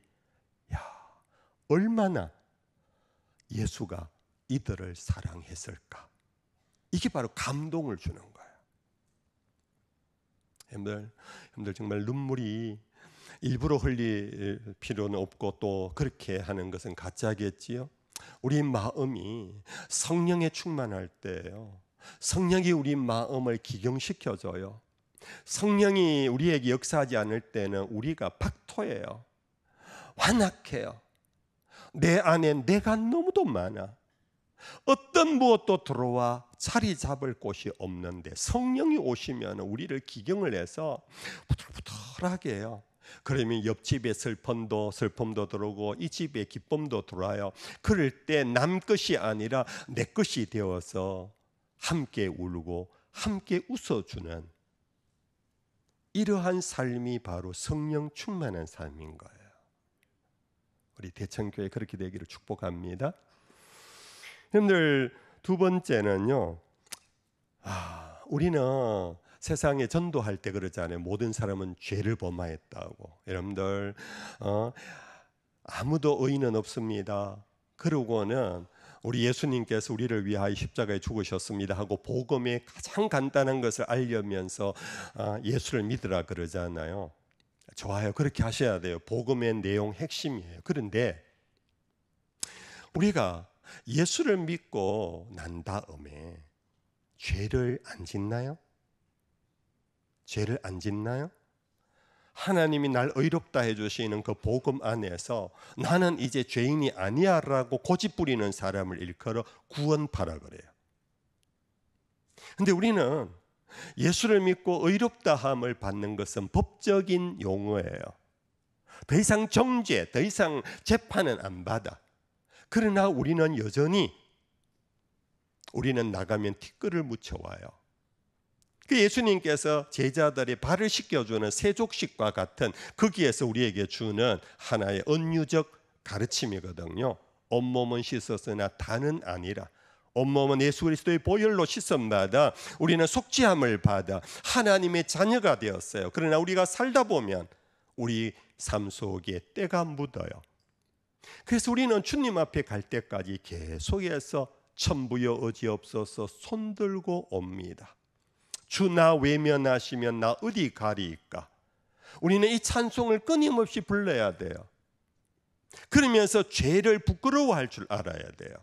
야, 얼마나 예수가 이들을 사랑했을까. 이게 바로 감동을 주는 거예요. 여러분들 정말 눈물이 일부러 흘릴 필요는 없고 또 그렇게 하는 것은 가짜겠지요. 우리 마음이 성령에 충만할 때예요. 성령이 우리 마음을 기경시켜줘요. 성령이 우리에게 역사하지 않을 때는 우리가 박토해요. 완악해요. 내 안에 내가 너무도 많아. 어떤 무엇도 들어와 자리 잡을 곳이 없는데 성령이 오시면 우리를 기경을 해서 부들부들하게 해요. 그러면 옆집에 슬픔도 들어오고 이 집에 기쁨도 들어와요. 그럴 때 남 것이 아니라 내 것이 되어서 함께 울고 함께 웃어주는 이러한 삶이 바로 성령 충만한 삶인 거예요. 우리 대천교회 그렇게 되기를 축복합니다. 여러분들, 두 번째는요, 우리는 세상에 전도할 때 그러잖아요. 모든 사람은 죄를 범하였다고. 여러분들, 아무도 의인은 없습니다. 그러고는 우리 예수님께서 우리를 위하여 십자가에 죽으셨습니다 하고 복음의 가장 간단한 것을 알려면서 예수를 믿으라 그러잖아요. 좋아요. 그렇게 하셔야 돼요. 복음의 내용 핵심이에요. 그런데 우리가 예수를 믿고 난 다음에 죄를 안 짓나요? 죄를 안 짓나요? 하나님이 날 의롭다 해주시는 그 복음 안에서 나는 이제 죄인이 아니야 라고 고집부리는 사람을 일컬어 구원파라 그래요. 그런데 우리는 예수를 믿고 의롭다함을 받는 것은 법적인 용어예요. 더 이상 정죄, 더 이상 재판은 안 받아. 그러나 우리는 여전히 우리는 나가면 티끌을 묻혀와요. 그 예수님께서 제자들의 발을 씻겨주는 세족식과 같은 거기에서 우리에게 주는 하나의 은유적 가르침이거든요. 온몸은 씻었으나 다는 아니라, 온몸은 예수 그리스도의 보혈로 씻음받아 우리는 속죄함을 받아 하나님의 자녀가 되었어요. 그러나 우리가 살다 보면 우리 삶 속에 때가 묻어요. 그래서 우리는 주님 앞에 갈 때까지 계속해서 천부여 어지없소서 손들고 옵니다. 주 나 외면하시면 나 어디 가리이까. 우리는 이 찬송을 끊임없이 불러야 돼요. 그러면서 죄를 부끄러워할 줄 알아야 돼요.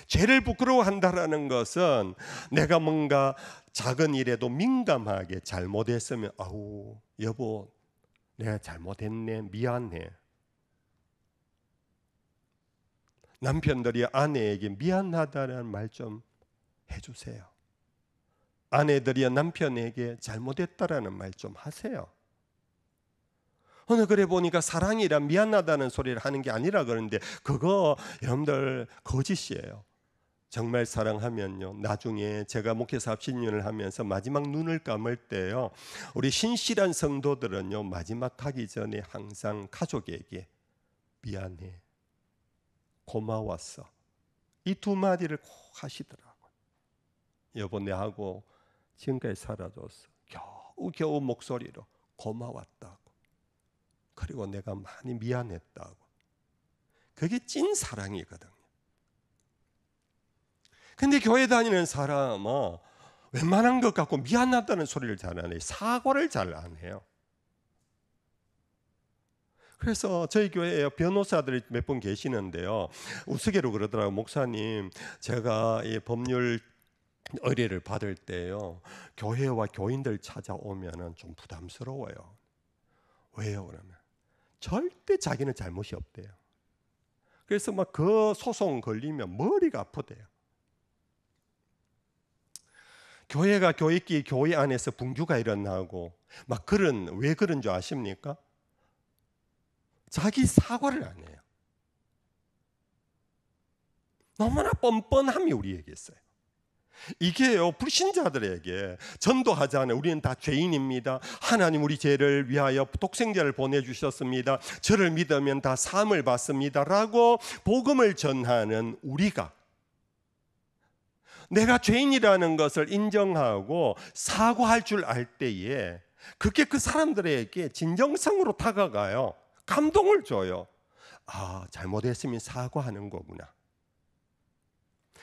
죄를 부끄러워한다라는 것은 내가 뭔가 작은 일에도 민감하게 잘못했으면 아우 여보 내가 잘못했네 미안해. 남편들이 아내에게 미안하다는 말 좀 해주세요. 아내들이 남편에게 잘못했다라는 말 좀 하세요. 오늘 그래 보니까 사랑이란 미안하다는 소리를 하는 게 아니라 그러는데 그거 여러분들 거짓이에요. 정말 사랑하면요, 나중에 제가 목회사 10년을 하면서 마지막 눈을 감을 때요, 우리 신실한 성도들은요 마지막 가기 전에 항상 가족에게 미안해, 고마웠어, 이 두 마디를 꼭 하시더라고요. 여보 내하고 지금까지 살아줬어. 겨우 목소리로 고마웠다고, 그리고 내가 많이 미안했다고. 그게 찐 사랑이거든요. 근데 교회 다니는 사람은 웬만한 것 갖고 미안하다는 소리를 잘 안 해요. 사과를 잘 안 해요. 그래서 저희 교회에 변호사들이 몇 분 계시는데요, 우스개로 그러더라고요. 목사님, 제가 이 법률 의뢰를 받을 때요 교회와 교인들 찾아오면 좀 부담스러워요. 왜요? 그러면 절대 자기는 잘못이 없대요. 그래서 막 그 소송 걸리면 머리가 아프대요. 교회가 교회끼리 교회 안에서 분규가 일어나고 막 왜 그런 줄 아십니까? 자기 사과를 안 해요. 너무나 뻔뻔함이 우리에게 있어요. 이게요 불신자들에게 전도하잖아요. 우리는 다 죄인입니다. 하나님 우리 죄를 위하여 독생자를 보내주셨습니다. 저를 믿으면 다 사함을 받습니다 라고 복음을 전하는 우리가 내가 죄인이라는 것을 인정하고 사과할 줄 알 때에 그게 그 사람들에게 진정성으로 다가가요. 감동을 줘요. 아, 잘못했으면 사과하는 거구나.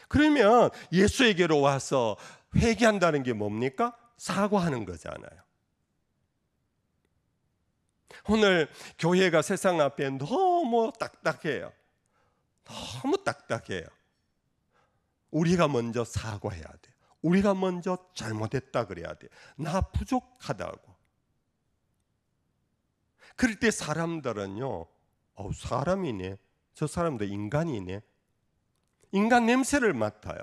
그러면 예수에게로 와서 회개한다는 게 뭡니까? 사과하는 거잖아요. 오늘 교회가 세상 앞에 너무 딱딱해요. 너무 딱딱해요. 우리가 먼저 사과해야 돼. 우리가 먼저 잘못했다 그래야 돼. 나 부족하다고. 그럴 때 사람들은요, 사람이네, 저 사람도 인간이네, 인간 냄새를 맡아요.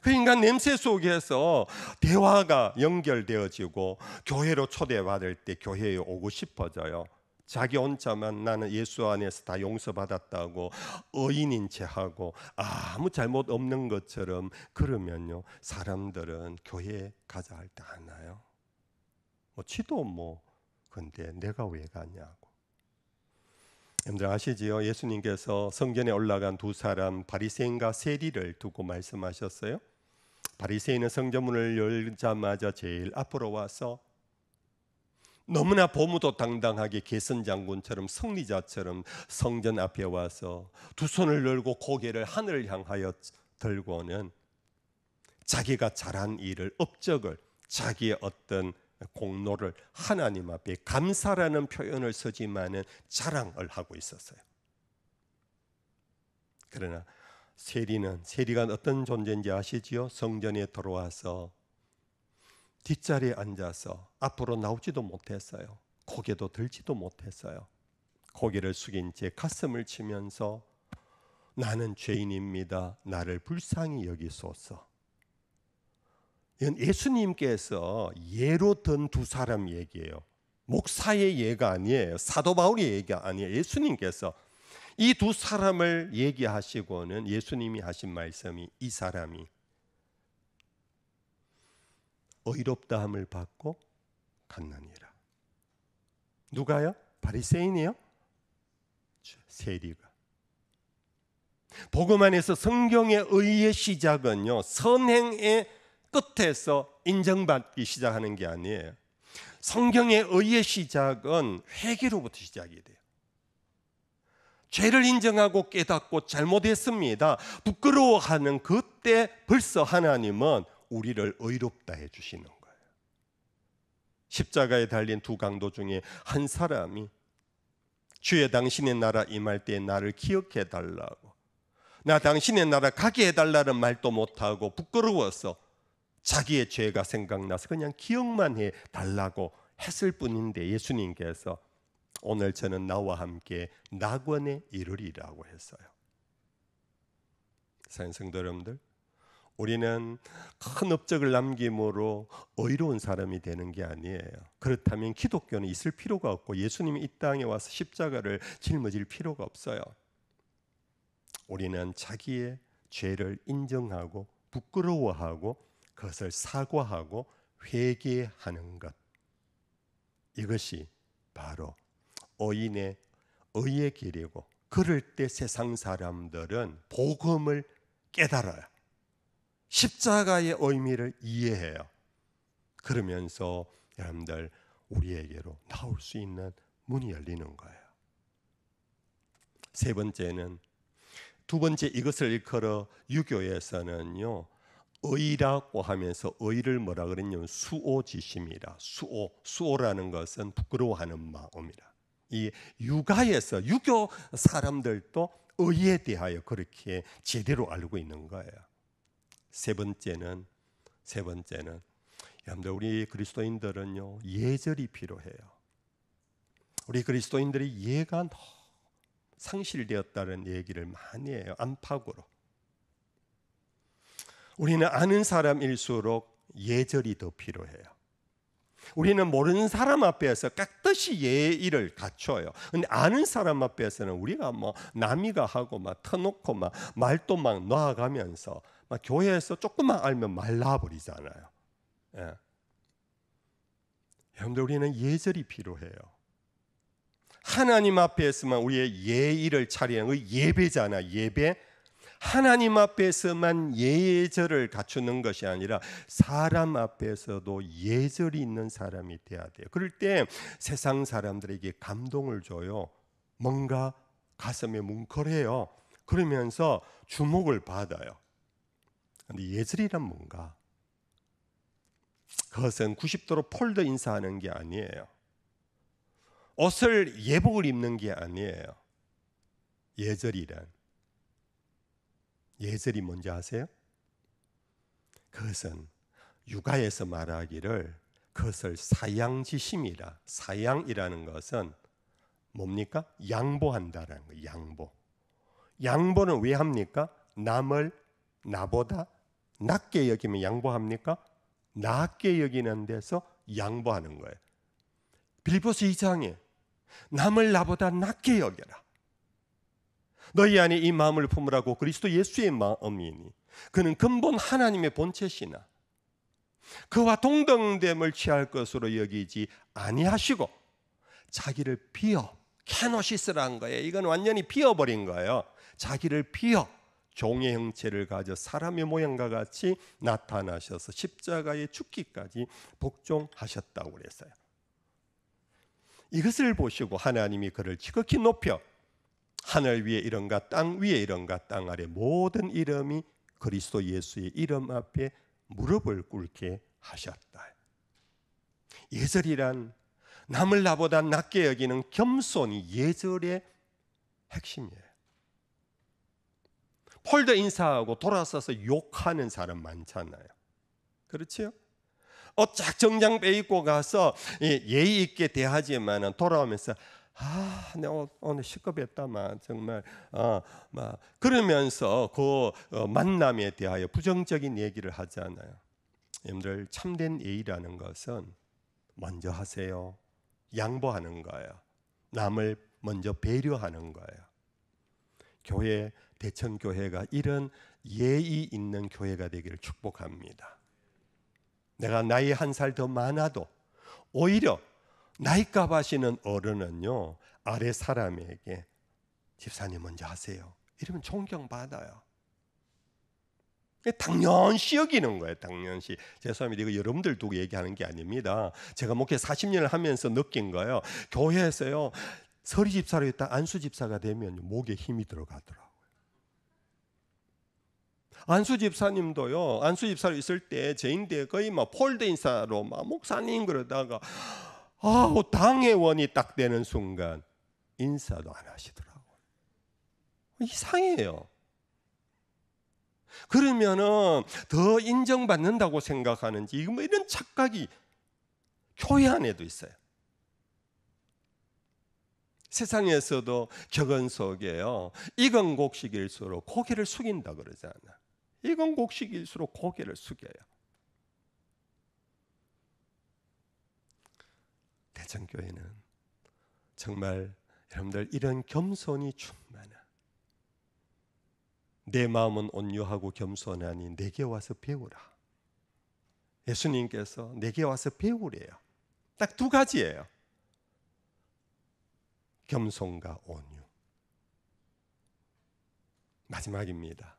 그 인간 냄새 속에서 대화가 연결되어지고 교회로 초대받을 때 교회에 오고 싶어져요. 자기 혼자만 나는 예수 안에서 다 용서받았다고 의인인 체하고 아무 잘못 없는 것처럼 그러면요 사람들은 교회에 가자 할 때 안 와요. 지도 근데 내가 왜 가냐고. 여러분들 아시지요? 예수님께서 성전에 올라간 두 사람 바리새인과 세리를 두고 말씀하셨어요. 바리새인은 성전문을 열자마자 제일 앞으로 와서 너무나 보무도당당하게 개선장군처럼 승리자처럼 성전 앞에 와서 두 손을 열고 고개를 하늘을 향하여 들고는 자기가 잘한 일을, 업적을, 자기의 어떤 공로를 하나님 앞에 감사라는 표현을 쓰지만은 자랑을 하고 있었어요. 그러나 세리가 어떤 존재인지 아시지요? 성전에 들어와서 뒷자리에 앉아서 앞으로 나오지도 못했어요. 고개도 들지도 못했어요. 고개를 숙인 채 가슴을 치면서 나는 죄인입니다. 나를 불쌍히 여기소서. 이건 예수님께서 예로 든 두 사람 얘기예요. 목사의 예가 아니에요. 사도 바울의 얘기가 아니에요. 예수님께서 이 두 사람을 얘기하시고는 예수님이 하신 말씀이 이 사람이 의롭다함을 받고 갔느니라. 누가요? 바리새인이요? 세리가. 복음 안에서 성경의 의의 시작은요, 선행의 끝에서 인정받기 시작하는 게 아니에요. 성경의 의의 시작은 회개로부터 시작이 돼요. 죄를 인정하고 깨닫고 잘못했습니다, 부끄러워하는 그때 벌써 하나님은 우리를 의롭다 해주시는 거예요. 십자가에 달린 두 강도 중에 한 사람이 주의 당신의 나라 임할 때 나를 기억해 달라고, 나 당신의 나라 가게 해달라는 말도 못하고 부끄러워서 자기의 죄가 생각나서 그냥 기억만 해달라고 했을 뿐인데, 예수님께서 오늘 저는 나와 함께 낙원에 이르리라고 했어요. 사랑하는 성도 여러분들, 우리는 큰 업적을 남김으로 의로운 사람이 되는 게 아니에요. 그렇다면 기독교는 있을 필요가 없고 예수님이 이 땅에 와서 십자가를 짊어질 필요가 없어요. 우리는 자기의 죄를 인정하고 부끄러워하고 그것을 사과하고 회개하는 것, 이것이 바로 의인의 의의 길이고, 그럴 때 세상 사람들은 복음을 깨달아요. 십자가의 의미를 이해해요. 그러면서 여러분들 우리에게로 나올 수 있는 문이 열리는 거예요. 세 번째는, 두 번째 이것을 일컬어 유교에서는요, 의라고 하면서 의를 뭐라 그랬냐면 수오지심이라. 수오라는 것은 부끄러워하는 마음이라. 이 육아에서 유교 사람들도 의에 대하여 그렇게 제대로 알고 있는 거예요. 세 번째는 여러분들 우리 그리스도인들은요, 예절이 필요해요. 우리 그리스도인들이 예가 너무 상실되었다는 얘기를 많이 해요. 안팎으로. 우리는 아는 사람일수록 예절이 더 필요해요. 우리는 모르는 사람 앞에서 깍듯이 예의를 갖춰요. 근데 아는 사람 앞에서는 우리가 뭐 남이가 하고 막 터놓고 막 말도 막 놔가면서 막 교회에서 조금만 알면 말 놔버리잖아요. 예. 여러분들, 우리는 예절이 필요해요. 하나님 앞에서만 우리의 예의를 차리는 그 예배잖아, 예배. 하나님 앞에서만 예절을 갖추는 것이 아니라 사람 앞에서도 예절이 있는 사람이 돼야 돼요. 그럴 때 세상 사람들에게 감동을 줘요. 뭔가 가슴에 뭉클해요. 그러면서 주목을 받아요. 그런데 예절이란 뭔가? 그것은 90도로 폴더 인사하는 게 아니에요. 옷을 예복을 입는 게 아니에요. 예절이 뭔지 아세요? 그것은 육아에서 말하기를 그것을 사양지심이라. 사양이라는 것은 뭡니까? 양보한다라는 거예요. 양보는 왜 합니까? 남을 나보다 낮게 여기면 양보합니까? 낮게 여기는 데서 양보하는 거예요. 빌립보서 2장에 남을 나보다 낮게 여겨라. 너희 안에 이 마음을 품으라고 그리스도 예수의 마음이니 그는 근본 하나님의 본체시나 그와 동등됨을 취할 것으로 여기지 아니하시고 자기를 비어, 케노시스라는 거예요. 이건 완전히 비어버린 거예요. 자기를 비어 종의 형체를 가져 사람의 모양과 같이 나타나셔서 십자가에 죽기까지 복종하셨다고 그랬어요. 이것을 보시고 하나님이 그를 지극히 높여 하늘 위에 이런가 땅 위에 이런가 땅 아래 모든 이름이 그리스도 예수의 이름 앞에 무릎을 꿇게 하셨다. 예절이란 남을 나보다 낮게 여기는 겸손이 예절의 핵심이에요. 폴더 인사하고 돌아서서 욕하는 사람 많잖아요. 그렇죠? 옷 쫙 정장 빼입고 가서 예의 있게 대하지만 돌아오면서 내가 오늘 시급했다만 정말 막 그러면서 그 만남에 대하여 부정적인 얘기를 하잖아요. 여러분들, 참된 예의라는 것은 먼저 하세요. 양보하는 거예요. 남을 먼저 배려하는 거예요. 교회, 대천교회가 이런 예의 있는 교회가 되기를 축복합니다. 내가 나이 한 살 더 많아도 오히려 나이값 하시는 어른은요, 아래 사람에게 집사님 먼저 하세요 이러면 존경받아요. 당연시 여기는 거예요. 당연시. 죄송합니다. 이거 여러분들 두고 얘기하는 게 아닙니다. 제가 목회 40년을 하면서 느낀 거예요. 교회에서요, 서리 집사로 있다 안수 집사가 되면 목에 힘이 들어가더라고요. 안수 집사님도요, 안수 집사로 있을 때 제인데 거의 막 폴드 인사로 막 목사님 그러다가 당회원이 딱 되는 순간 인사도 안 하시더라고요. 이상해요. 그러면은 더 인정받는다고 생각하는지 뭐 이런 착각이 교회 안에도 있어요. 세상에서도 격언 속에요, 익은 곡식일수록 고개를 숙인다 그러잖아. 익은 곡식일수록 고개를 숙여요. 대천교회는 정말 여러분들 이런 겸손이 충만한, 내 마음은 온유하고 겸손하니 내게 와서 배우라. 예수님께서 내게 와서 배우래요. 딱 두 가지예요. 겸손과 온유. 마지막입니다.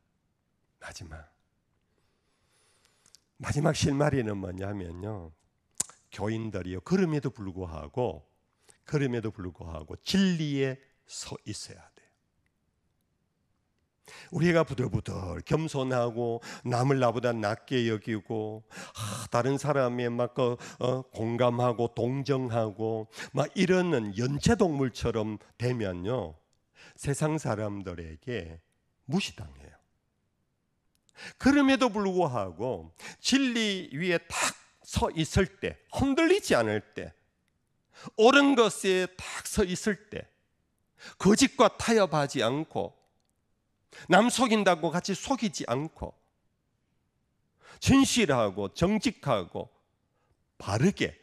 마지막 실마리는 뭐냐면요, 교인들이요, 그럼에도 불구하고 진리에 서 있어야 돼요. 우리가 부들부들 겸손하고 남을 나보다 낮게 여기고 다른 사람에 막 공감하고 동정하고 막 이러는 연체동물처럼 되면요, 세상 사람들에게 무시당해요. 그럼에도 불구하고 진리 위에 딱 서 있을 때, 흔들리지 않을 때, 옳은 것에 딱 서 있을 때, 거짓과 타협하지 않고, 남 속인다고 같이 속이지 않고, 진실하고 정직하고 바르게,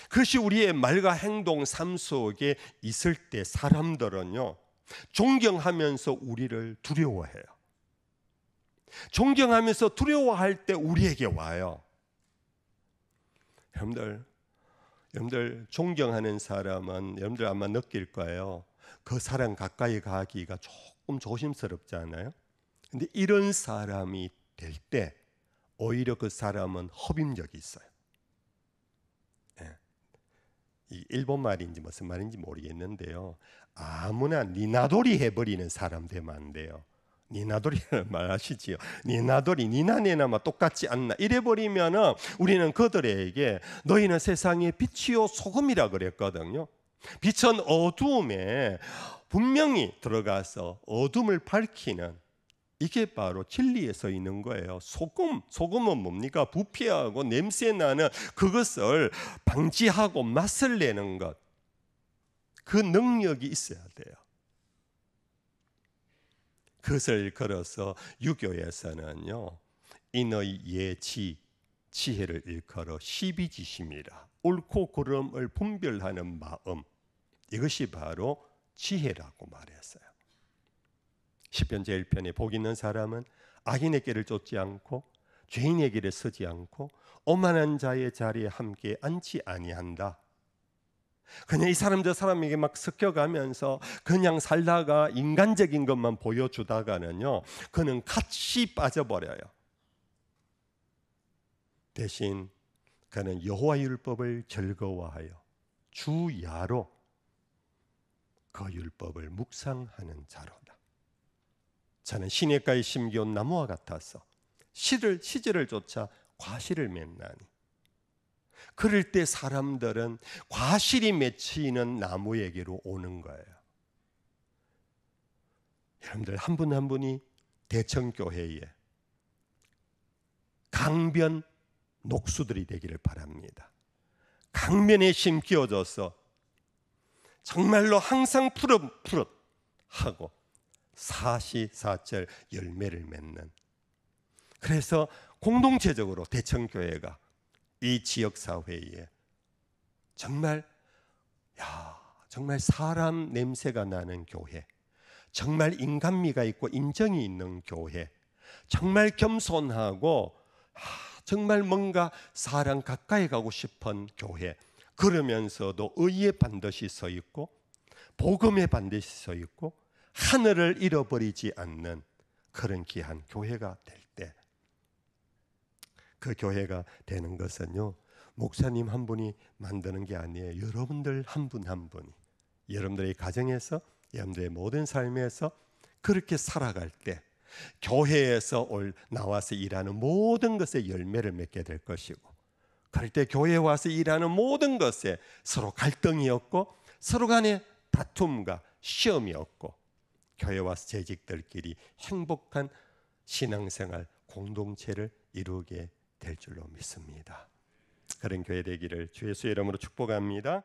그것이 우리의 말과 행동, 삶 속에 있을 때 사람들은요, 존경하면서 우리를 두려워해요. 존경하면서 두려워할 때 우리에게 와요. 여러분들 존경하는 사람은 여러분들 아마 느낄 거예요. 그 사람 가까이 가기가 조금 조심스럽지 않아요? 근데 이런 사람이 될 때 오히려 그 사람은 허임력이 있어요. 이 일본 말인지 무슨 말인지 모르겠는데요, 아무나 니나돌이 해버리는 사람 되면 안 돼요. 니나돌이라는 말 아시지요? 니나돌이 니나네나마 똑같지 않나 이래버리면 우리는 그들에게 너희는 세상의 빛이요 소금이라 그랬거든요. 빛은 어두움에 분명히 들어가서 어둠을 밝히는, 이게 바로 진리에 서 있는 거예요. 소금은 뭡니까? 부패하고 냄새나는 그것을 방지하고 맛을 내는 것, 그 능력이 있어야 돼요. 그것을 걸어서 유교에서는요, 인의 예지, 지혜를 일컬어 시비지심이라, 옳고 그름을 분별하는 마음, 이것이 바로 지혜라고 말했어요. 시편 제1편에 복 있는 사람은 악인의 길을 쫓지 않고 죄인의 길에 서지 않고 오만한 자의 자리에 함께 앉지 아니한다. 그냥 이 사람 저 사람에게 막 섞여가면서 그냥 살다가 인간적인 것만 보여주다가는요, 그는 같이 빠져버려요. 대신 그는 여호와 율법을 즐거워하여 주야로 그 율법을 묵상하는 자로다. 저는 시냇가에 심겨온 나무와 같아서 시절을 쫓아 과실을 맺나니, 그럴 때 사람들은 과실이 맺히는 나무에게로 오는 거예요. 여러분들 한 분 한 분이 대천교회에 강변 녹수들이 되기를 바랍니다. 강변에 심겨져서 정말로 항상 푸릇푸릇하고 사시사철 열매를 맺는, 그래서 공동체적으로 대천교회가 이 지역사회에 정말 정말 사람 냄새가 나는 교회, 정말 인간미가 있고 인정이 있는 교회, 정말 겸손하고 정말 뭔가 사람 가까이 가고 싶은 교회, 그러면서도 의에 반드시 서 있고 복음에 반드시 서 있고 하늘을 잃어버리지 않는 그런 귀한 교회가 될 때, 그 교회가 되는 것은요, 목사님 한 분이 만드는 게 아니에요. 여러분들 한 분 한 분이 여러분들의 가정에서, 여러분들의 모든 삶에서 그렇게 살아갈 때 교회에서 나와서 일하는 모든 것에 열매를 맺게 될 것이고, 그럴 때 교회에 와서 일하는 모든 것에 서로 갈등이 없고 서로 간에 다툼과 시험이 없고 교회 와서 재직들끼리 행복한 신앙생활 공동체를 이루게 될 줄로 믿습니다. 그런 교회 되기를 주 예수의 이름으로 축복합니다.